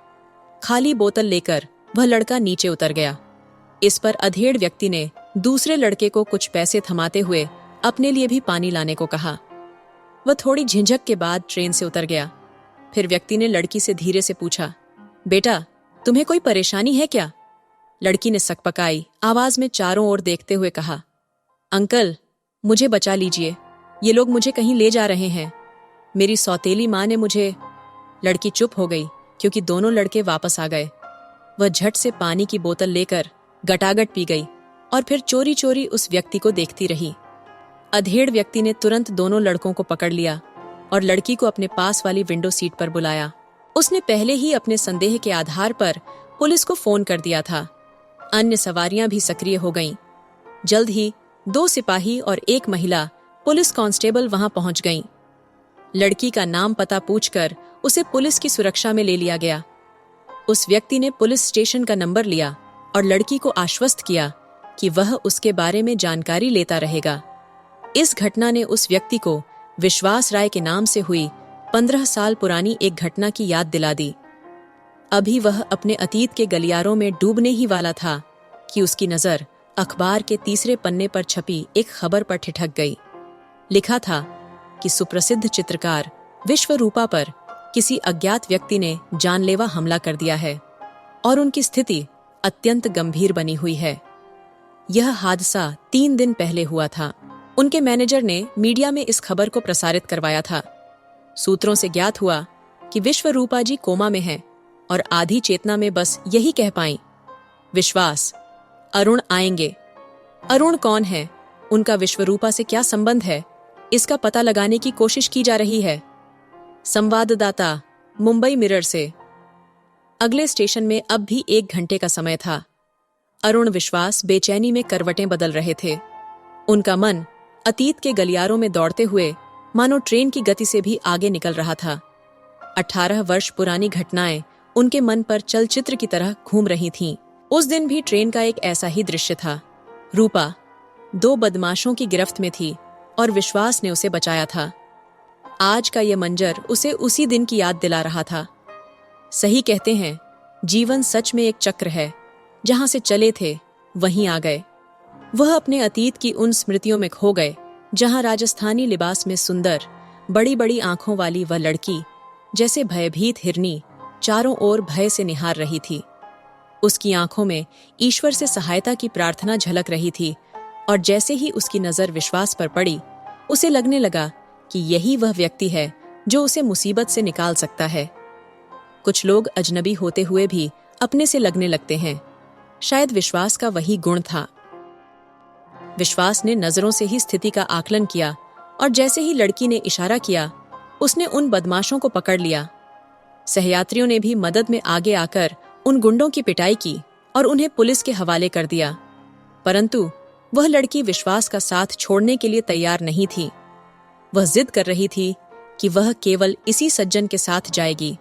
खाली बोतल लेकर वह लड़का नीचे उतर गया। इस पर अधेड़ व्यक्ति ने दूसरे लड़के को कुछ पैसे थमाते हुए अपने लिए भी पानी लाने को कहा। वह थोड़ी झिझक के बाद ट्रेन से उतर गया। फिर व्यक्ति ने लड़की से धीरे से पूछा, बेटा, तुम्हें कोई परेशानी है क्या? लड़की ने सकपकाई आवाज में चारों ओर देखते हुए कहा, अंकल, मुझे बचा लीजिए, ये लोग मुझे कहीं ले जा रहे हैं। मेरी सौतेली माँ ने मुझे। लड़की चुप हो गई क्योंकि दोनों लड़के वापस आ गए। वह झट से पानी की बोतल लेकर गटागट पी गई और फिर चोरी चोरी उस व्यक्ति को देखती रही। अधेड़ व्यक्ति ने तुरंत दोनों लड़कों को पकड़ लिया और लड़की को अपने पास वाली विंडो सीट पर बुलाया। उसने पहले ही अपने संदेह के आधार पर पुलिस को फोन कर दिया था। अन्य सवारियां भी सक्रिय हो गईं। जल्द ही 2 सिपाही और 1 महिला पुलिस कांस्टेबल वहां पहुंच गईं। लड़की का नाम पता पूछकर उसे पुलिस की सुरक्षा में ले लिया गया। उस व्यक्ति ने पुलिस स्टेशन का नंबर लिया और लड़की को आश्वस्त किया कि वह उसके बारे में जानकारी लेता रहेगा। इस घटना ने उस व्यक्ति को विश्वास राय के नाम से हुई 15 साल पुरानी एक घटना की याद दिला दी। अभी वह अपने अतीत के गलियारों में डूबने ही वाला था कि उसकी नजर अखबार के तीसरे पन्ने पर छपी एक खबर पर ठिठक गई। लिखा था कि सुप्रसिद्ध चित्रकार विश्वरूपा पर किसी अज्ञात व्यक्ति ने जानलेवा हमला कर दिया है और उनकी स्थिति अत्यंत गंभीर बनी हुई है। यह हादसा 3 दिन पहले हुआ था। उनके मैनेजर ने मीडिया में इस खबर को प्रसारित करवाया था। सूत्रों से ज्ञात हुआ कि विश्वरूपा जी कोमा में हैं और आधी चेतना में बस यही कह पाईं, विश्वास, अरुण आएंगे। अरुण कौन है, उनका विश्वरूपा से क्या संबंध है, इसका पता लगाने की कोशिश की जा रही है। संवाददाता, मुंबई मिरर से। अगले स्टेशन में अब भी 1 घंटे का समय था। अरुण विश्वास बेचैनी में करवटें बदल रहे थे। उनका मन अतीत के गलियारों में दौड़ते हुए मानो ट्रेन की गति से भी आगे निकल रहा था। 18 वर्ष पुरानी घटनाएं उनके मन पर चलचित्र की तरह घूम रही थीं। उस दिन भी ट्रेन का एक ऐसा ही दृश्य था। रूपा 2 बदमाशों की गिरफ्त में थी और विश्वास ने उसे बचाया था। आज का यह मंजर उसे उसी दिन की याद दिला रहा था। सही कहते हैं, जीवन सच में एक चक्र है। जहां से चले थे वहीं आ गए। वह अपने अतीत की उन स्मृतियों में खो गए जहां राजस्थानी लिबास में सुंदर, बड़ी बड़ी आंखों वाली वह लड़की जैसे भयभीत हिरनी चारों ओर भय से निहार रही थी। उसकी आंखों में ईश्वर से सहायता की प्रार्थना झलक रही थी और जैसे ही उसकी नजर विश्वास पर पड़ी, उसे लगने लगा कि यही वह व्यक्ति है जो उसे मुसीबत से निकाल सकता है। कुछ लोग अजनबी होते हुए भी अपने से लगने लगते हैं। शायद विश्वास का वही गुण था। विश्वास ने नजरों से ही स्थिति का आकलन किया और जैसे ही लड़की ने इशारा किया, उसने उन बदमाशों को पकड़ लिया। सहयात्रियों ने भी मदद में आगे आकर उन गुंडों की पिटाई की और उन्हें पुलिस के हवाले कर दिया। परंतु वह लड़की विश्वास का साथ छोड़ने के लिए तैयार नहीं थी। वह जिद कर रही थी कि वह केवल इसी सज्जन के साथ जाएगी।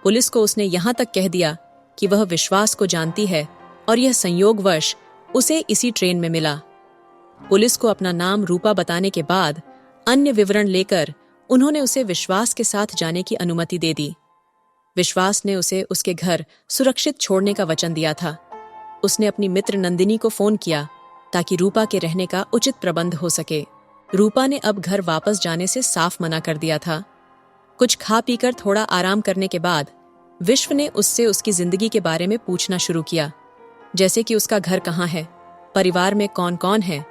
पुलिस को उसने यहां तक कह दिया कि वह विश्वास को जानती है और यह संयोगवश उसे इसी ट्रेन में मिला। पुलिस को अपना नाम रूपा बताने के बाद अन्य विवरण लेकर उन्होंने उसे विश्वास के साथ जाने की अनुमति दे दी। विश्वास ने उसे उसके घर सुरक्षित छोड़ने का वचन दिया था। उसने अपनी मित्र नंदिनी को फोन किया ताकि रूपा के रहने का उचित प्रबंध हो सके। रूपा ने अब घर वापस जाने से साफ मना कर दिया था। कुछ खा पीकर थोड़ा आराम करने के बाद विश्व ने उससे उसकी जिंदगी के बारे में पूछना शुरू किया, जैसे कि उसका घर कहाँ है, परिवार में कौन कौन है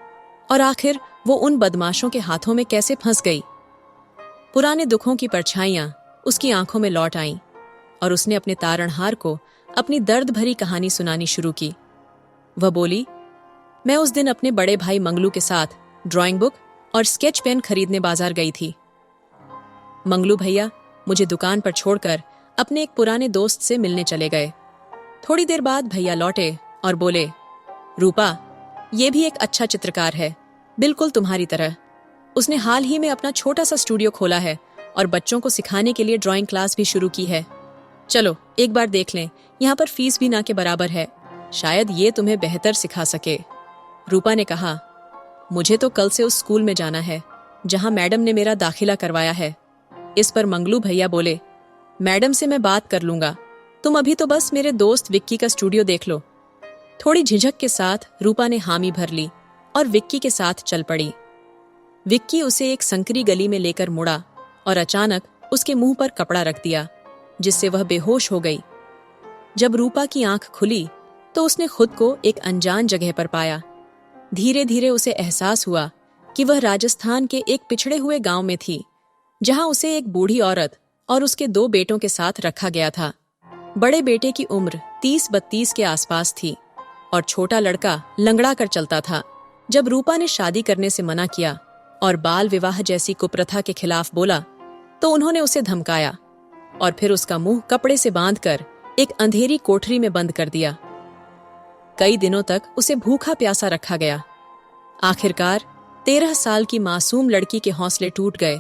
और आखिर वो उन बदमाशों के हाथों में कैसे फंस गई। पुराने दुखों की परछाइयां उसकी आंखों में लौट आईं और उसने अपने तारणहार को अपनी दर्द भरी कहानी सुनानी शुरू की। वह बोली, मैं उस दिन अपने बड़े भाई मंगलू के साथ ड्राइंग बुक और स्केच पेन खरीदने बाजार गई थी। मंगलू भैया मुझे दुकान पर छोड़कर अपने एक पुराने दोस्त से मिलने चले गए। थोड़ी देर बाद भैया लौटे और बोले, रूपा ये भी एक अच्छा चित्रकार है, बिल्कुल तुम्हारी तरह। उसने हाल ही में अपना छोटा सा स्टूडियो खोला है और बच्चों को सिखाने के लिए ड्राइंग क्लास भी शुरू की है। चलो एक बार देख लें, यहाँ पर फीस भी ना के बराबर है, शायद ये तुम्हें बेहतर सिखा सके। रूपा ने कहा, मुझे तो कल से उस स्कूल में जाना है जहां मैडम ने मेरा दाखिला करवाया है। इस पर मंगलू भैया बोले, मैडम से मैं बात कर लूंगा, तुम अभी तो बस मेरे दोस्त विक्की का स्टूडियो देख लो। थोड़ी झिझक के साथ रूपा ने हामी भर ली और विक्की के साथ चल पड़ी। विक्की उसे एक संकरी गली में लेकर मुड़ा और अचानक उसके मुंह पर कपड़ा रख दिया, जिससे वह बेहोश हो गई। जब रूपा की आंख खुली तो उसने खुद को एक अनजान जगह पर पाया। धीरे धीरे उसे एहसास हुआ कि वह राजस्थान के एक पिछड़े हुए गांव में थी, जहां उसे एक बूढ़ी औरत और उसके 2 बेटों के साथ रखा गया था। बड़े बेटे की उम्र 30-32 के आसपास थी और छोटा लड़का लंगड़ा कर चलता था। जब रूपा ने शादी करने से मना किया और बाल विवाह जैसी कुप्रथा के खिलाफ बोला, तो उन्होंने उसे धमकाया और फिर उसका मुंह कपड़े से बांधकर एक अंधेरी कोठरी में बंद कर दिया। कई दिनों तक उसे भूखा प्यासा रखा गया। आखिरकार 13 साल की मासूम लड़की के हौसले टूट गए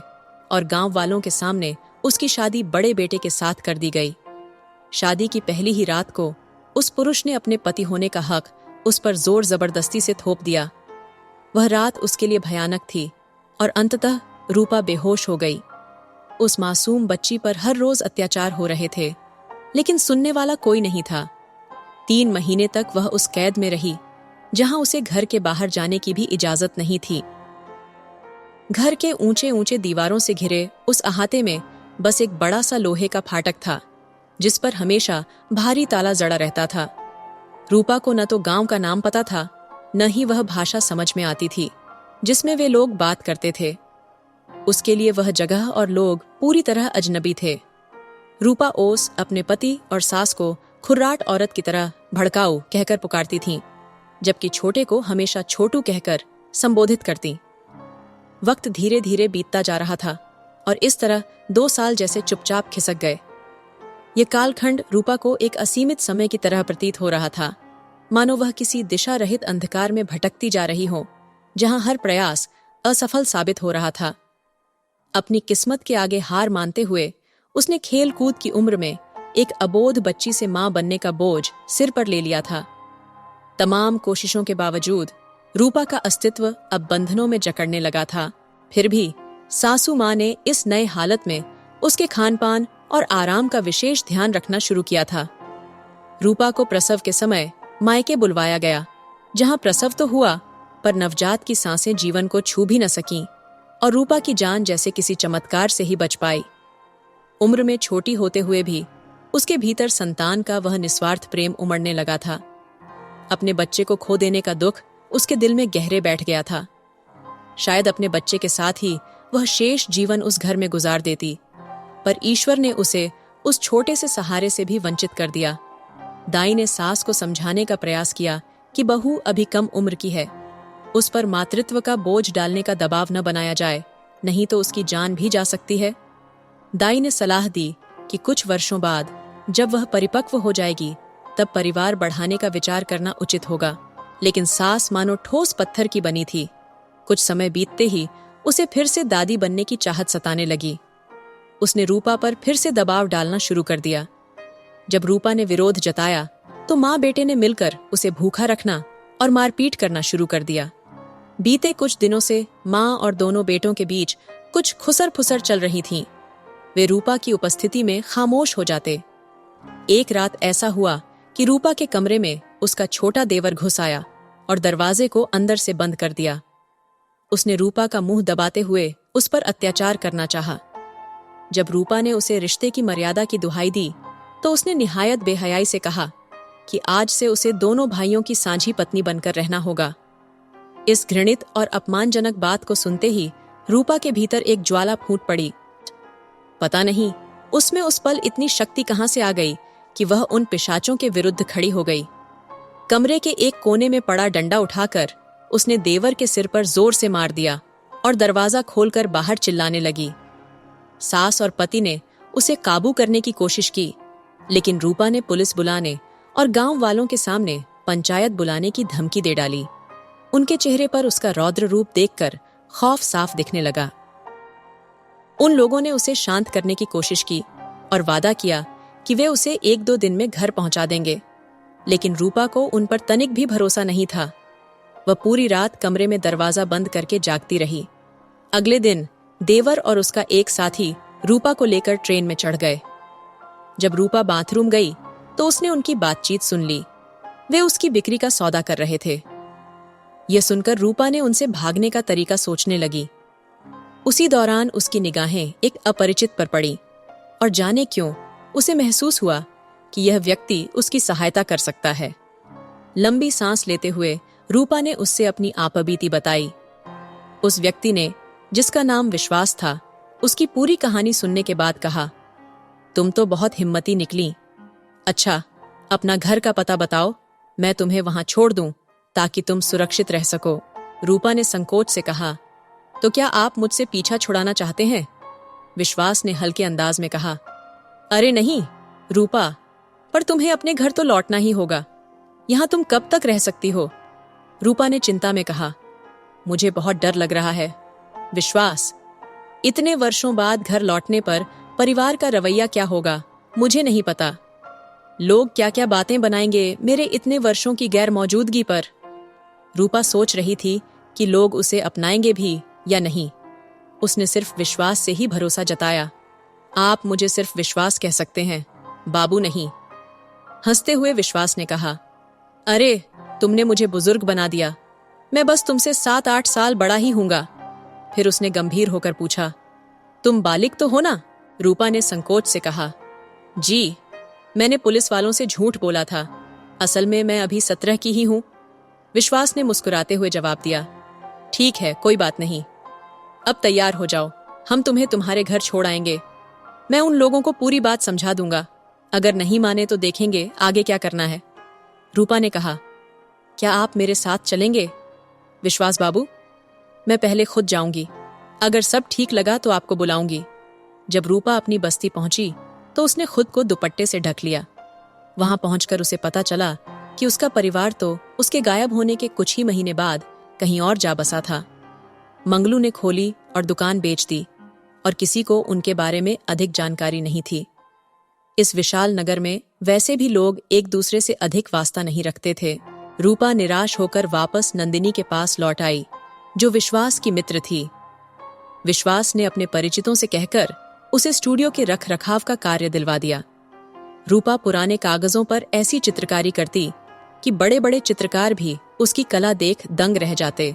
और गांव वालों के सामने उसकी शादी बड़े बेटे के साथ कर दी गई। शादी की पहली ही रात को उस पुरुष ने अपने पति होने का हक उस पर जोर जबरदस्ती से थोप दिया। वह रात उसके लिए भयानक थी और अंततः रूपा बेहोश हो गई। उस मासूम बच्ची पर हर रोज अत्याचार हो रहे थे, लेकिन सुनने वाला कोई नहीं था। 3 महीने तक वह उस कैद में रही जहां उसे घर के बाहर जाने की भी इजाजत नहीं थी। घर के ऊंचे ऊंचे दीवारों से घिरे उस अहाते में बस एक बड़ा सा लोहे का फाटक था जिस पर हमेशा भारी ताला जड़ा रहता था। रूपा को न तो गांव का नाम पता था, न ही वह भाषा समझ में आती थी जिसमें वे लोग बात करते थे। उसके लिए वह जगह और लोग पूरी तरह अजनबी थे। रूपा ओस अपने पति और सास को खुर्राट औरत की तरह भड़काऊ कहकर पुकारती थीं, जबकि छोटे को हमेशा छोटू कहकर संबोधित करती। वक्त धीरे धीरे बीतता जा रहा था और इस तरह 2 साल जैसे चुपचाप खिसक गए। ये कालखंड रूपा को एक असीमित समय की तरह प्रतीत हो रहा था, मानो वह किसी दिशा रहित अंधकार में भटकती जा रही हो, जहां हर प्रयास असफल साबित हो रहा था। अपनी किस्मत के आगे हार मानते हुए उसने खेल कूद की उम्र में एक अबोध बच्ची से मां बनने का बोझ सिर पर ले लिया था। तमाम कोशिशों के बावजूद रूपा का अस्तित्व अब बंधनों में जकड़ने लगा था। फिर भी सासू मां ने इस नए हालत में उसके खानपान और आराम का विशेष ध्यान रखना शुरू किया था। रूपा को प्रसव के समय मायके बुलवाया गया, जहां प्रसव तो हुआ पर नवजात की सांसें जीवन को छू भी न सकीं और रूपा की जान जैसे किसी चमत्कार से ही बच पाई। उम्र में छोटी होते हुए भी उसके भीतर संतान का वह निस्वार्थ प्रेम उमड़ने लगा था। अपने बच्चे को खो देने का दुख उसके दिल में गहरे बैठ गया था। शायद अपने बच्चे के साथ ही वह शेष जीवन उस घर में गुजार देती, पर ईश्वर ने उसे उस छोटे से सहारे से भी वंचित कर दिया। दाई ने सास को समझाने का प्रयास किया कि बहू अभी कम उम्र की है, उस पर मातृत्व का बोझ डालने का दबाव न बनाया जाए, नहीं तो उसकी जान भी जा सकती है। दाई ने सलाह दी कि कुछ वर्षों बाद जब वह परिपक्व हो जाएगी तब परिवार बढ़ाने का विचार करना उचित होगा, लेकिन सास मानो ठोस पत्थर की बनी थी। कुछ समय बीतते ही उसे फिर से दादी बनने की चाहत सताने लगी। उसने रूपा पर फिर से दबाव डालना शुरू कर दिया। जब रूपा ने विरोध जताया तो माँ बेटे ने मिलकर उसे भूखा रखना और मारपीट करना शुरू कर दिया। बीते कुछ दिनों से माँ और दोनों बेटों के बीच कुछ खुसर फुसर चल रही थीं। वे रूपा की उपस्थिति में खामोश हो जाते। एक रात ऐसा हुआ कि रूपा के कमरे में उसका छोटा देवर घुस आया और दरवाजे को अंदर से बंद कर दिया। उसने रूपा का मुंह दबाते हुए उस पर अत्याचार करना चाहा। जब रूपा ने उसे रिश्ते की मर्यादा की दुहाई दी तो उसने निहायत बेहयाई से कहा कि आज से उसे दोनों भाइयों की साझी पत्नी बनकर रहना होगा। इस घृणित और अपमानजनक बात को सुनते ही रूपा के भीतर एक ज्वाला फूट पड़ी। पता नहीं उसमें उस पल इतनी शक्ति कहां से आ गई कि वह उन पिशाचों के विरुद्ध खड़ी हो गई। कमरे के एक कोने में पड़ा डंडा उठाकर उसने देवर के सिर पर जोर से मार दिया और दरवाजा खोलकर बाहर चिल्लाने लगी। सास और पति ने उसे काबू करने की कोशिश की, लेकिन रूपा ने पुलिस बुलाने और गांव वालों के सामने पंचायत बुलाने की धमकी दे डाली। उनके चेहरे पर उसका रौद्र रूप देखकर खौफ साफ दिखने लगा। उन लोगों ने उसे शांत करने की कोशिश की और वादा किया कि वे उसे 1-2 दिन में घर पहुंचा देंगे, लेकिन रूपा को उन पर तनिक भी भरोसा नहीं था। वह पूरी रात कमरे में दरवाजा बंद करके जागती रही। अगले दिन देवर और उसका एक साथी रूपा को लेकर ट्रेन में चढ़ गए। जब रूपा बाथरूम गई तो उसने उनकी बातचीत सुन ली। वे उसकी बिक्री का सौदा कर रहे थे। यह सुनकर रूपा ने उनसे भागने का तरीका सोचने लगी। उसी दौरान उसकी निगाहें एक अपरिचित पर पड़ी और जाने क्यों उसे महसूस हुआ कि यह व्यक्ति उसकी सहायता कर सकता है। लंबी सांस लेते हुए रूपा ने उससे अपनी आपबीती बताई। उस व्यक्ति ने, जिसका नाम विश्वास था, उसकी पूरी कहानी सुनने के बाद कहा, तुम तो बहुत हिम्मती निकली। अच्छा, अपना घर का पता बताओ, मैं तुम्हें वहां छोड़ दूं ताकि तुम सुरक्षित रह सको। रूपा ने संकोच से कहा, तो क्या आप मुझसे पीछा छुड़ाना चाहते हैं? विश्वास ने हल्के अंदाज में कहा, अरे नहीं रूपा, पर तुम्हें अपने घर तो लौटना ही होगा। यहां तुम कब तक रह सकती हो? रूपा ने चिंता में कहा, मुझे बहुत डर लग रहा है। विश्वास, इतने वर्षों बाद घर लौटने पर परिवार का रवैया क्या होगा मुझे नहीं पता। लोग क्या क्या बातें बनाएंगे मेरे इतने वर्षों की गैर मौजूदगी पर। रूपा सोच रही थी कि लोग उसे अपनाएंगे भी या नहीं। उसने सिर्फ विश्वास से ही भरोसा जताया। आप मुझे सिर्फ विश्वास कह सकते हैं, बाबू नहीं। हंसते हुए विश्वास ने कहा, अरे तुमने मुझे बुजुर्ग बना दिया, मैं बस तुमसे 7-8 साल बड़ा ही हूंगा। फिर उसने गंभीर होकर पूछा, तुम बालिग तो हो ना? रूपा ने संकोच से कहा, जी, मैंने पुलिस वालों से झूठ बोला था। असल में मैं अभी 17 की ही हूं। विश्वास ने मुस्कुराते हुए जवाब दिया, ठीक है, कोई बात नहीं। अब तैयार हो जाओ, हम तुम्हें तुम्हारे घर छोड़ आएंगे। मैं उन लोगों को पूरी बात समझा दूंगा। अगर नहीं माने तो देखेंगे आगे क्या करना है। रूपा ने कहा, क्या आप मेरे साथ चलेंगे? विश्वास बाबू, मैं पहले खुद जाऊंगी। अगर सब ठीक लगा तो आपको बुलाऊंगी। जब रूपा अपनी बस्ती पहुंची तो उसने खुद को दुपट्टे से ढक लिया। वहां पहुंचकर उसे पता चला कि उसका परिवार तो उसके गायब होने के कुछ ही महीने बाद कहीं और जा बसा था। मंगलू ने खोली और दुकान बेच दी और किसी को उनके बारे में अधिक जानकारी नहीं थी। इस विशाल नगर में वैसे भी लोग एक दूसरे से अधिक वास्ता नहीं रखते थे। रूपा निराश होकर वापस नंदिनी के पास लौट आई, जो विश्वास की मित्र थी। विश्वास ने अपने परिचितों से कहकर उसे स्टूडियो के रख रखाव का कार्य दिलवा दिया। रूपा पुराने कागजों पर ऐसी चित्रकारी करती कि बड़े बड़े चित्रकार भी उसकी कला देख दंग रह जाते।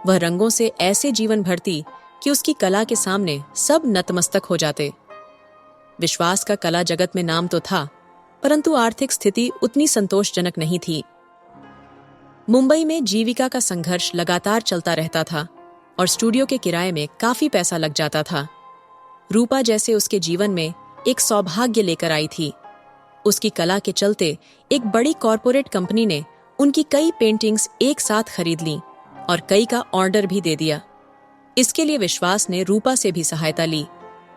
वह रंगों से ऐसे जीवन भरती कि उसकी कला के सामने सब नतमस्तक हो जाते। विश्वास का कला जगत में नाम तो था, परंतु आर्थिक स्थिति उतनी संतोषजनक नहीं थी। मुंबई में जीविका का संघर्ष लगातार चलता रहता था और स्टूडियो के किराए में काफी पैसा लग जाता था। रूपा जैसे उसके जीवन में एक सौभाग्य लेकर आई थी। उसकी कला के चलते एक बड़ी कॉरपोरेट कंपनी ने उनकी कई पेंटिंग्स एक साथ खरीद लीं और कई का ऑर्डर भी दे दिया। इसके लिए विश्वास ने रूपा से भी सहायता ली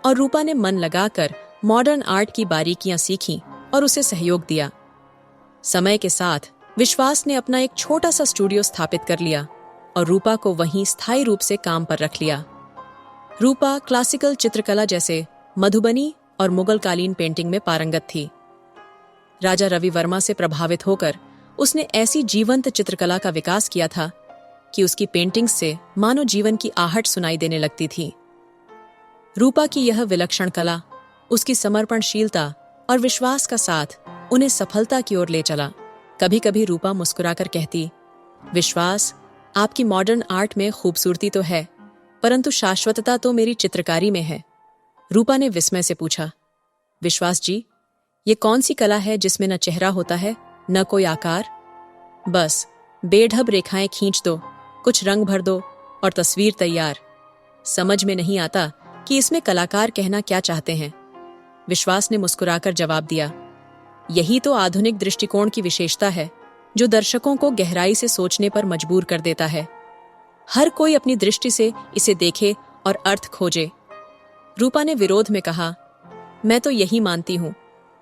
और रूपा ने मन लगाकर मॉडर्न आर्ट की बारीकियां सीखीं और उसे सहयोग दिया। समय के साथ विश्वास ने अपना एक छोटा सा स्टूडियो स्थापित कर लिया और रूपा को वहीं स्थायी रूप से काम पर रख लिया। रूपा क्लासिकल चित्रकला जैसे मधुबनी और मुगलकालीन पेंटिंग में पारंगत थी। राजा रवि वर्मा से प्रभावित होकर उसने ऐसी जीवंत चित्रकला का विकास किया था कि उसकी पेंटिंग्स से मानव जीवन की आहट सुनाई देने लगती थी। रूपा की यह विलक्षण कला, उसकी समर्पणशीलता और विश्वास का साथ उन्हें सफलता की ओर ले चला। कभी कभी रूपा मुस्कुराकर कहती, विश्वास, आपकी मॉडर्न आर्ट में खूबसूरती तो है, परंतु शाश्वतता तो मेरी चित्रकारी में है। रूपा ने विस्मय से पूछा, विश्वास जी, ये कौन सी कला है जिसमें न चेहरा होता है न कोई आकार? बस बेढब रेखाएं खींच दो, कुछ रंग भर दो और तस्वीर तैयार। समझ में नहीं आता कि इसमें कलाकार कहना क्या चाहते हैं। विश्वास ने मुस्कुराकर जवाब दिया, यही तो आधुनिक दृष्टिकोण की विशेषता है, जो दर्शकों को गहराई से सोचने पर मजबूर कर देता है। हर कोई अपनी दृष्टि से इसे देखे और अर्थ खोजे। रूपा ने विरोध में कहा, मैं तो यही मानती हूं,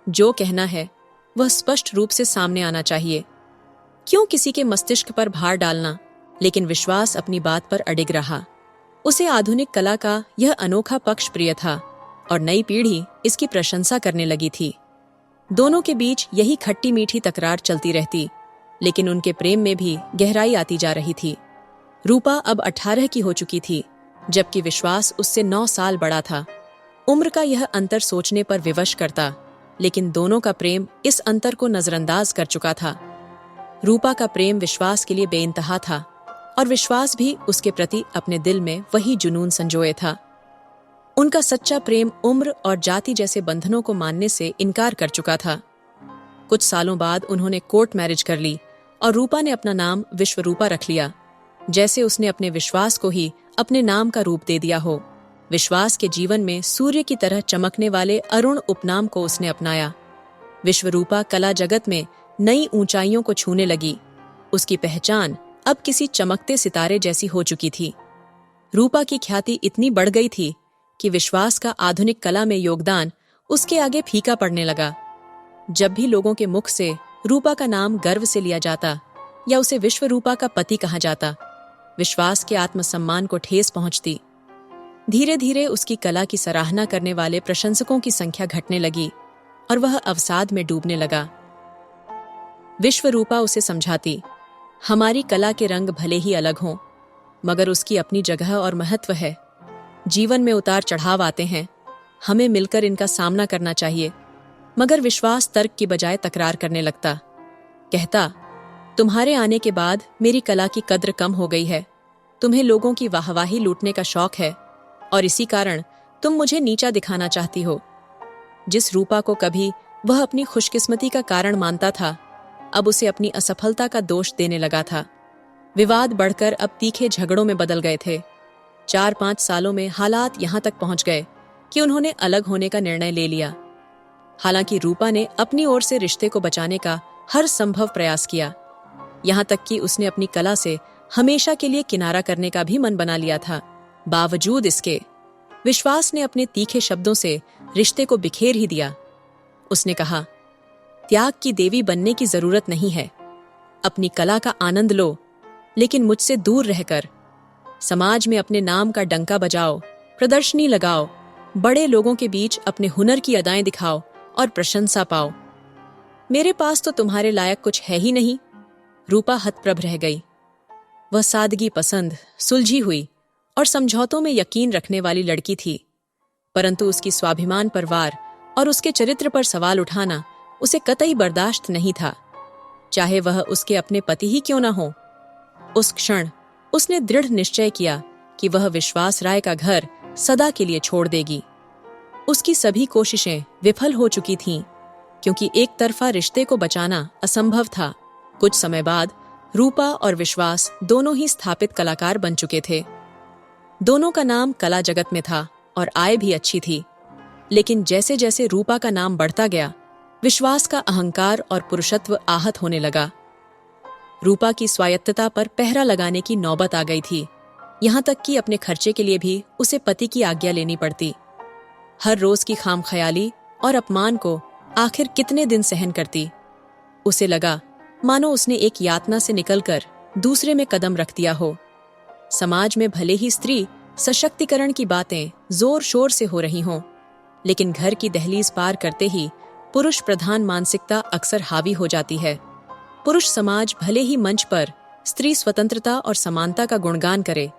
जो कहना है वह स्पष्ट रूप से सामने आना चाहिए। क्यों किसी के मस्तिष्क पर भार डालना? लेकिन विश्वास अपनी बात पर अडिग रहा। उसे आधुनिक कला का यह अनोखा पक्ष प्रिय था और नई पीढ़ी इसकी प्रशंसा करने लगी थी। दोनों के बीच यही खट्टी मीठी तकरार चलती रहती, लेकिन उनके प्रेम में भी गहराई आती जा रही थी। रूपा अब 18 की हो चुकी थी, जबकि विश्वास उससे 9 साल बड़ा था। उम्र का यह अंतर सोचने पर विवश करता, लेकिन दोनों का प्रेम इस अंतर को नजरअंदाज कर चुका था। रूपा का प्रेम विश्वास के लिए बेइंतहा था और विश्वास भी उसके प्रति अपने दिल में वही जुनून संजोए था। उनका सच्चा प्रेम उम्र और जाति जैसे बंधनों को मानने से इनकार कर चुका था। कुछ सालों बाद उन्होंने कोर्ट मैरिज कर ली और रूपा ने अपना नाम विश्वरूपा रख लिया, जैसे उसने अपने विश्वास को ही अपने नाम का रूप दे दिया हो। विश्वास के जीवन में सूर्य की तरह चमकने वाले अरुण उपनाम को उसने अपनाया। विश्वरूपा कला जगत में नई ऊंचाइयों को छूने लगी। उसकी पहचान अब किसी चमकते सितारे जैसी हो चुकी थी। रूपा की ख्याति इतनी बढ़ गई थी कि विश्वास का आधुनिक कला में योगदान उसके आगे फीका पड़ने लगा। जब भी लोगों के मुख से रूपा का नाम गर्व से लिया जाता या उसे विश्वरूपा का पति कहा जाता, विश्वास के आत्मसम्मान को ठेस पहुंचती। धीरे धीरे उसकी कला की सराहना करने वाले प्रशंसकों की संख्या घटने लगी और वह अवसाद में डूबने लगा। विश्वरूपा उसे समझाती, हमारी कला के रंग भले ही अलग हों, मगर उसकी अपनी जगह और महत्व है। जीवन में उतार चढ़ाव आते हैं, हमें मिलकर इनका सामना करना चाहिए। मगर विश्वास तर्क की बजाय तकरार करने लगता। कहता, तुम्हारे आने के बाद मेरी कला की कद्र कम हो गई है। तुम्हें लोगों की वाहवाही लूटने का शौक है और इसी कारण तुम मुझे नीचा दिखाना चाहती हो। जिस रूपा को कभी वह अपनी खुशकिस्मती का कारण मानता था, अब उसे अपनी असफलता का दोष देने लगा था। विवाद बढ़कर अब तीखे झगड़ों में बदल गए थे। 4-5 सालों में हालात यहां तक पहुंच गए कि उन्होंने अलग होने का निर्णय ले लिया। हालांकि रूपा ने अपनी ओर से रिश्ते को बचाने का हर संभव प्रयास किया, यहां तक कि उसने अपनी कला से हमेशा के लिए किनारा करने का भी मन बना लिया था। बावजूद इसके विश्वास ने अपने तीखे शब्दों से रिश्ते को बिखेर ही दिया। उसने कहा, त्याग की देवी बनने की जरूरत नहीं है। अपनी कला का आनंद लो, लेकिन मुझसे दूर रहकर। समाज में अपने नाम का डंका बजाओ, प्रदर्शनी लगाओ, बड़े लोगों के बीच अपने हुनर की अदाएं दिखाओ और प्रशंसा पाओ। मेरे पास तो तुम्हारे लायक कुछ है ही नहीं। रूपा हतप्रभ रह गई। वह सादगी पसंद, सुलझी हुई और समझौतों में यकीन रखने वाली लड़की थी, परंतु उसकी स्वाभिमान पर वार और उसके चरित्र पर सवाल उठाना उसे कतई बर्दाश्त नहीं था, चाहे वह उसके अपने पति ही क्यों न हो। उस क्षण उसने दृढ़ निश्चय किया कि वह विश्वास राय का घर सदा के लिए छोड़ देगी। उसकी सभी कोशिशें विफल हो चुकी थीं, क्योंकि एक तरफा रिश्ते को बचाना असंभव था। कुछ समय बाद रूपा और विश्वास दोनों ही स्थापित कलाकार बन चुके थे। दोनों का नाम कला जगत में था और आय भी अच्छी थी। लेकिन जैसे जैसे रूपा का नाम बढ़ता गया, विश्वास का अहंकार और पुरुषत्व आहत होने लगा। रूपा की स्वायत्तता पर पहरा लगाने की नौबत आ गई थी, यहां तक कि अपने खर्चे के लिए भी उसे पति की आज्ञा लेनी पड़ती। हर रोज की खामख्याली और अपमान को आखिर कितने दिन सहन करती। उसे लगा मानो उसने एक यातना से निकलकर दूसरे में कदम रख दिया हो। समाज में भले ही स्त्री सशक्तिकरण की बातें जोर शोर से हो रही हों, लेकिन घर की दहलीज पार करते ही पुरुष प्रधान मानसिकता अक्सर हावी हो जाती है। पुरुष समाज भले ही मंच पर स्त्री स्वतंत्रता और समानता का गुणगान करे,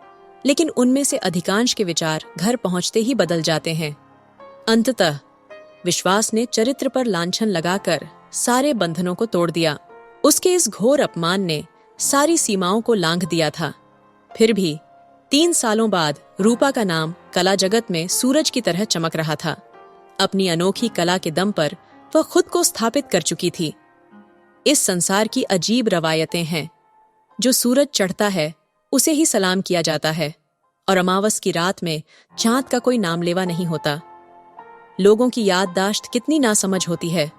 लेकिन उनमें से अधिकांश के विचार घर पहुंचते ही बदल जाते हैं। अंततः विश्वास ने चरित्र पर लांछन लगाकर सारे बंधनों को तोड़ दिया। उसके इस घोर अपमान ने सारी सीमाओं को लांघ दिया था। फिर भी 3 सालों बाद रूपा का नाम कला जगत में सूरज की तरह चमक रहा था। अपनी अनोखी कला के दम पर वह खुद को स्थापित कर चुकी थी। इस संसार की अजीब रवायतें हैं। जो सूरज चढ़ता है उसे ही सलाम किया जाता है, और अमावस की रात में चांद का कोई नाम लेवा नहीं होता। लोगों की याददाश्त कितनी नासमझ होती है।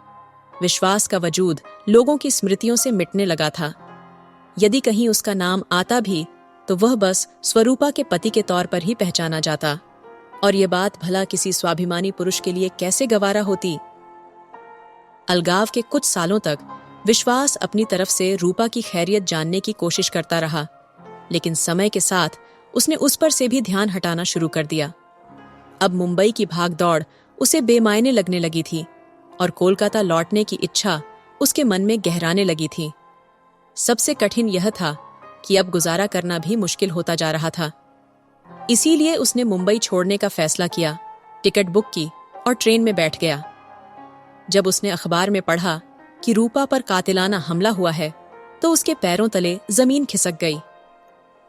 विश्वास का वजूद लोगों की स्मृतियों से मिटने लगा था। यदि कहीं उसका नाम आता भी तो वह बस स्वरूपा के पति के तौर पर ही पहचाना जाता, और यह बात भला किसी स्वाभिमानी पुरुष के लिए कैसे गवारा होती। अलगाव के कुछ सालों तक विश्वास अपनी तरफ से रूपा की खैरियत जानने की कोशिश करता रहा, लेकिन समय के साथ उसने उस पर से भी ध्यान हटाना शुरू कर दिया। अब मुंबई की भागदौड़ उसे बेमायने लगने लगी थी और कोलकाता लौटने की इच्छा उसके मन में गहराने लगी थी। सबसे कठिन यह था कि अब गुजारा करना भी मुश्किल होता जा रहा था। इसीलिए उसने मुंबई छोड़ने का फैसला किया, टिकट बुक की और ट्रेन में बैठ गया। जब उसने अखबार में पढ़ा कि रूपा पर कातिलाना हमला हुआ है, तो उसके पैरों तले जमीन खिसक गई।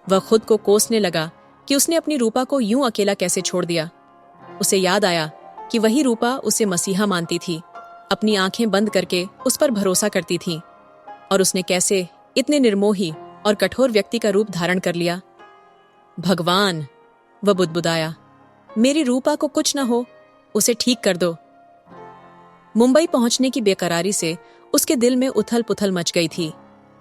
वह खुद को कोसने लगा कि उसने अपनी रूपा को यूं अकेला कैसे छोड़ दिया। उसे याद आया कि वही रूपा उसे मसीहा मानती थी, अपनी आंखें बंद करके उस पर भरोसा करती थी, और उसने कैसे इतने निर्मोही और कठोर व्यक्ति का रूप धारण कर लिया। भगवान, वह बुदबुदाया, मेरी रूपा को कुछ न हो, उसे ठीक कर दो। मुंबई पहुंचने की बेकरारी से उसके दिल में उथल पुथल मच गई थी,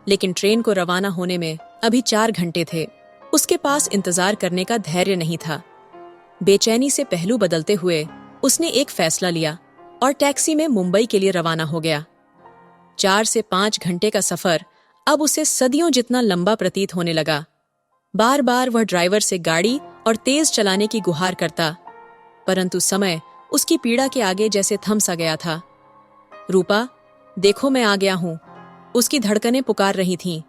लेकिन ट्रेन को रवाना होने में अभी 4 घंटे थे। उसके पास इंतजार करने का धैर्य नहीं था। बेचैनी से पहलू बदलते हुए उसने एक फैसला लिया और टैक्सी में मुंबई के लिए रवाना हो गया। 4 से 5 घंटे का सफर अब उसे सदियों जितना लंबा प्रतीत होने लगा। बार बार वह ड्राइवर से गाड़ी और तेज चलाने की गुहार करता, परंतु समय उसकी पीड़ा के आगे जैसे थम सा गया था। रूपा, देखो मैं आ गया हूं, उसकी धड़कनें पुकार रही थीं।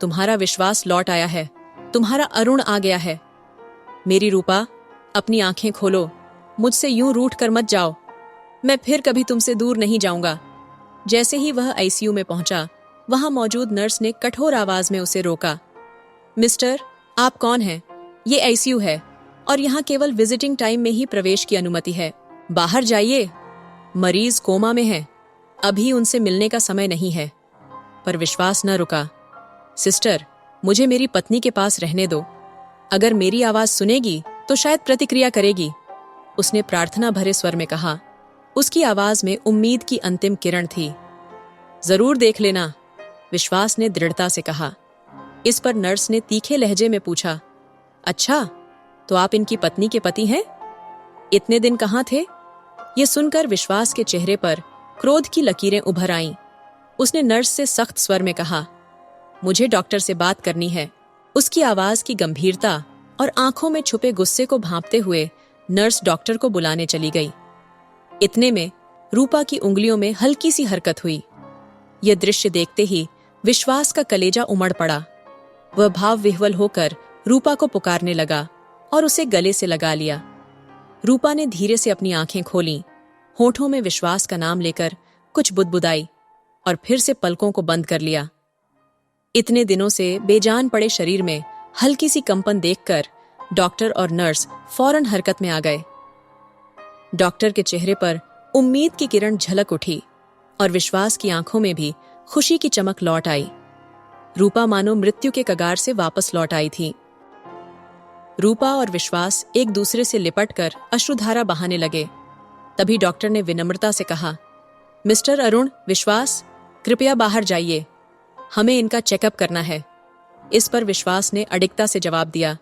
तुम्हारा विश्वास लौट आया है, तुम्हारा अरुण आ गया है। मेरी रूपा, अपनी आंखें खोलो, मुझसे यूं रूठ कर मत जाओ। मैं फिर कभी तुमसे दूर नहीं जाऊंगा। जैसे ही वह आईसीयू में पहुंचा, वहां मौजूद नर्स ने कठोर आवाज में उसे रोका। मिस्टर, आप कौन हैं? ये आईसीयू है और यहाँ केवल विजिटिंग टाइम में ही प्रवेश की अनुमति है। बाहर जाइए, मरीज कोमा में है, अभी उनसे मिलने का समय नहीं है। पर विश्वास न रुका। सिस्टर, मुझे मेरी पत्नी के पास रहने दो। अगर मेरी आवाज सुनेगी तो शायद प्रतिक्रिया करेगी, उसने प्रार्थना भरे स्वर में कहा। उसकी आवाज में उम्मीद की अंतिम किरण थी। जरूर देख लेना, विश्वास ने दृढ़ता से कहा। इस पर नर्स ने तीखे लहजे में पूछा, अच्छा, तो आप इनकी पत्नी के पति हैं? इतने दिन कहाँ थे? ये सुनकर विश्वास के चेहरे पर क्रोध की लकीरें उभर आईं। उसने नर्स से सख्त स्वर में कहा, मुझे डॉक्टर से बात करनी है। उसकी आवाज की गंभीरता और आंखों में छुपे गुस्से को भांपते हुए नर्स डॉक्टर को बुलाने चली गई। इतने में रूपा की उंगलियों में हल्की सी हरकत हुई। यह दृश्य देखते ही विश्वास का कलेजा उमड़ पड़ा। वह भाव विह्वल होकर रूपा को पुकारने लगा और उसे गले से लगा लिया। रूपा ने धीरे से अपनी आंखें खोलीं, होठों में विश्वास का नाम लेकर कुछ बुदबुदाई और फिर से पलकों को बंद कर लिया। इतने दिनों से बेजान पड़े शरीर में हल्की सी कंपन देखकर डॉक्टर और नर्स फौरन हरकत में आ गए। डॉक्टर के चेहरे पर उम्मीद की किरण झलक उठी और विश्वास की आंखों में भी खुशी की चमक लौट आई। रूपा मानो मृत्यु के कगार से वापस लौट आई थी। रूपा और विश्वास एक दूसरे से लिपटकर अश्रुधारा बहाने लगे। तभी डॉक्टर ने विनम्रता से कहा, मिस्टर अरुण, विश्वास, कृपया बाहर जाइए, हमें इनका चेकअप करना है। इस पर विश्वास ने अडिगता से जवाब दिया,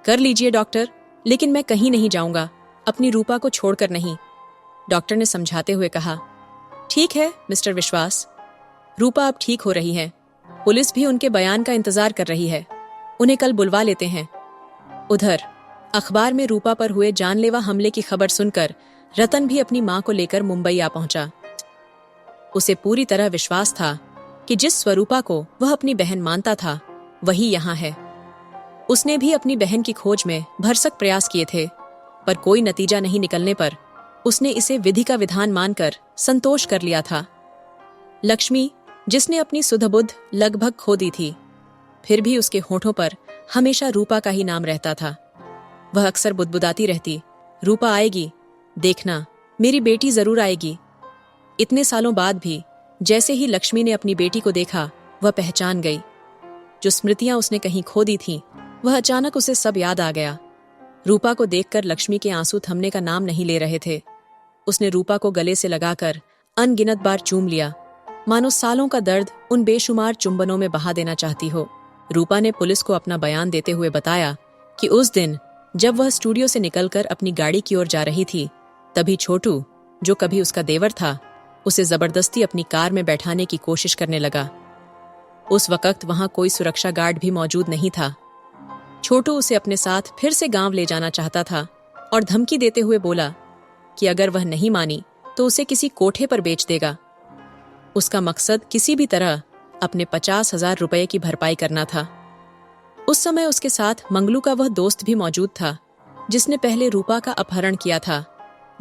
कर लीजिए डॉक्टर, लेकिन मैं कहीं नहीं जाऊंगा, अपनी रूपा को छोड़कर नहीं। डॉक्टर ने समझाते हुए कहा, ठीक है मिस्टर विश्वास, रूपा अब ठीक हो रही है। पुलिस भी उनके बयान का इंतजार कर रही है, उन्हें कल बुलवा लेते हैं। उधर अखबार में रूपा पर हुए जानलेवा हमले की खबर सुनकर रतन भी अपनी मां को लेकर मुंबई आ पहुंचा। उसे पूरी तरह विश्वास था कि जिस स्वरूपा को वह अपनी बहन मानता था वही यहां है। उसने भी अपनी बहन की खोज में भरसक प्रयास किए थे, पर कोई नतीजा नहीं निकलने पर उसने इसे विधि का विधान मानकर संतोष कर लिया था। लक्ष्मी, जिसने अपनी सुध-बुध लगभग खो दी थी, फिर भी उसके होठों पर हमेशा रूपा का ही नाम रहता था। वह अक्सर बुदबुदाती रहती, रूपा आएगी, देखना, मेरी बेटी जरूर आएगी। इतने सालों बाद भी जैसे ही लक्ष्मी ने अपनी बेटी को देखा, वह पहचान गई। जो स्मृतियां उसने कहीं खो दी थीं, वह अचानक उसे सब याद आ गया। रूपा को देखकर लक्ष्मी के आंसू थमने का नाम नहीं ले रहे थे। उसने रूपा को गले से लगाकर अनगिनत बार चूम लिया, मानो सालों का दर्द उन बेशुमार चुंबनों में बहा देना चाहती हो। रूपा ने पुलिस को अपना बयान देते हुए बताया कि उस दिन जब वह स्टूडियो से निकलकर अपनी गाड़ी की ओर जा रही थी, तभी छोटू, जो कभी उसका देवर था, उसे जबरदस्ती अपनी कार में बैठाने की कोशिश करने लगा। उस वक्त वहां कोई सुरक्षा गार्ड भी मौजूद नहीं था। छोटू उसे अपने साथ फिर से गांव ले जाना चाहता था और धमकी देते हुए बोला कि अगर वह नहीं मानी तो उसे किसी कोठे पर बेच देगा। उसका मकसद किसी भी तरह अपने 50,000 रुपए की भरपाई करना था। उस समय उसके साथ मंगलू का वह दोस्त भी मौजूद था, जिसने पहले रूपा का अपहरण किया था,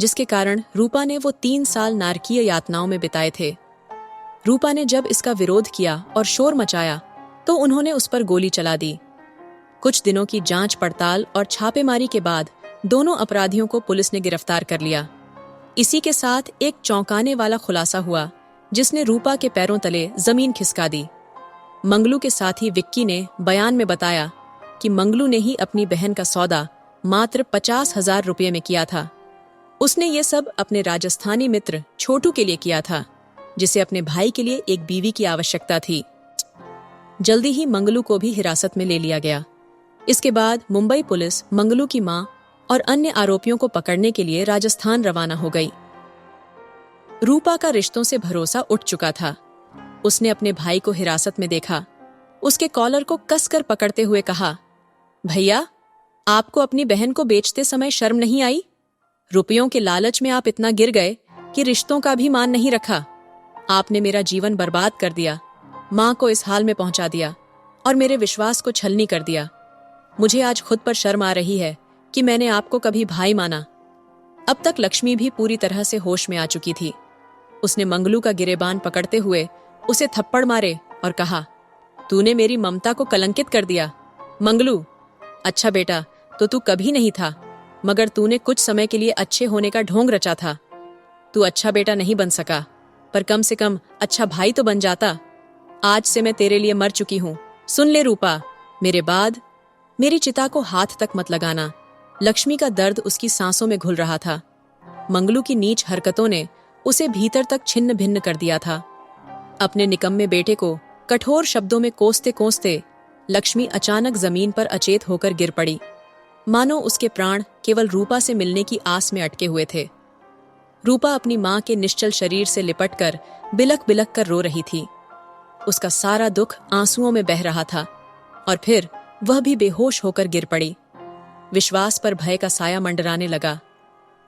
जिसके कारण रूपा ने वो 3 साल नारकीय यातनाओं में बिताए थे। रूपा ने जब इसका विरोध किया और शोर मचाया तो उन्होंने उस पर गोली चला दी। कुछ दिनों की जांच पड़ताल और छापेमारी के बाद दोनों अपराधियों को पुलिस ने गिरफ्तार कर लिया। इसी के साथ एक चौंकाने वाला खुलासा हुआ, जिसने रूपा के पैरों तले जमीन खिसका दी। मंगलू के साथी विक्की ने बयान में बताया कि मंगलू ने ही अपनी बहन का सौदा मात्र 50,000 रुपये में किया था। उसने ये सब अपने राजस्थानी मित्र छोटू के लिए किया था, जिसे अपने भाई के लिए एक बीवी की आवश्यकता थी। जल्दी ही मंगलू को भी हिरासत में ले लिया गया। इसके बाद मुंबई पुलिस मंगलू की मां और अन्य आरोपियों को पकड़ने के लिए राजस्थान रवाना हो गई। रूपा का रिश्तों से भरोसा उठ चुका था। उसने अपने भाई को हिरासत में देखा, उसके कॉलर को कसकर पकड़ते हुए कहा, भैया, आपको अपनी बहन को बेचते समय शर्म नहीं आई? रुपयों के लालच में आप इतना गिर गए कि रिश्तों का भी मान नहीं रखा। आपने मेरा जीवन बर्बाद कर दिया, मां को इस हाल में पहुंचा दिया और मेरे विश्वास को छलनी कर दिया। मुझे आज खुद पर शर्म आ रही है कि मैंने आपको कभी भाई माना। अब तक लक्ष्मी भी पूरी तरह से होश में आ चुकी थी। उसने मंगलू का गिरेबान पकड़ते हुए उसे थप्पड़ मारे और कहा, तूने मेरी ममता को कलंकित कर दिया। मंगलू, अच्छा बेटा, तो तू कभी नहीं था मगर तूने कुछ समय के लिए अच्छे होने का ढोंग रचा था। तू अच्छा बेटा नहीं बन सका, पर कम से कम अच्छा भाई तो बन जाता। आज से मैं तेरे लिए मर चुकी हूं। सुन ले रूपा, मेरे बाद मेरी चिता को हाथ तक मत लगाना। लक्ष्मी का दर्द उसकी सांसों में घुल रहा था। मंगलू की नीच हरकतों ने उसे भीतर तक छिन्न भिन्न कर दिया था। अपने निकम्मे बेटे को कठोर शब्दों में कोसते कोसते लक्ष्मी अचानक जमीन पर अचेत होकर गिर पड़ी, मानो उसके प्राण केवल रूपा से मिलने की आस में अटके हुए थे। रूपा अपनी मां के निश्चल शरीर से लिपटकर बिलक बिलक कर रो रही थी। उसका सारा दुख आंसुओं में बह रहा था और फिर वह भी बेहोश होकर गिर पड़ी। विश्वास पर भय का साया मंडराने लगा।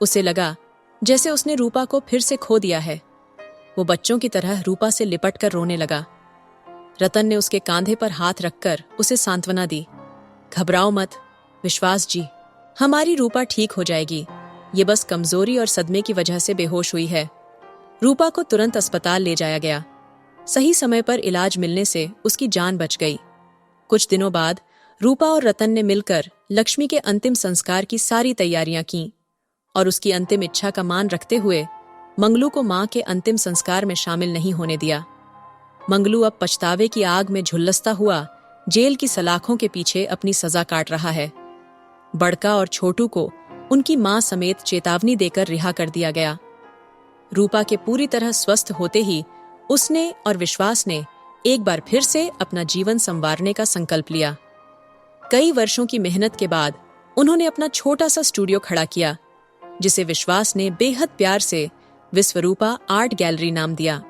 उसे लगा जैसे उसने रूपा को फिर से खो दिया है। वो बच्चों की तरह रूपा से लिपटकर रोने लगा। रतन ने उसके कांधे पर हाथ रखकर उसे सांत्वना दी। घबराओ मत विश्वास जी, हमारी रूपा ठीक हो जाएगी। ये बस कमजोरी और सदमे की वजह से बेहोश हुई है। रूपा को तुरंत अस्पताल ले जाया गया। सही समय पर इलाज मिलने से उसकी जान बच गई। कुछ दिनों बाद रूपा और रतन ने मिलकर लक्ष्मी के अंतिम संस्कार की सारी तैयारियां की और उसकी अंतिम इच्छा का मान रखते हुए मंगलू को मां के अंतिम संस्कार में शामिल नहीं होने दिया। मंगलू अब पछतावे की आग में झुलसता हुआ जेल की सलाखों के पीछे अपनी सजा काट रहा है। बड़का और छोटू को उनकी मां समेत चेतावनी देकर रिहा कर दिया गया। रूपा के पूरी तरह स्वस्थ होते ही उसने और विश्वास ने एक बार फिर से अपना जीवन संवारने का संकल्प लिया। कई वर्षों की मेहनत के बाद उन्होंने अपना छोटा सा स्टूडियो खड़ा किया, जिसे विश्वास ने बेहद प्यार से विश्वरूपा आर्ट गैलरी नाम दिया।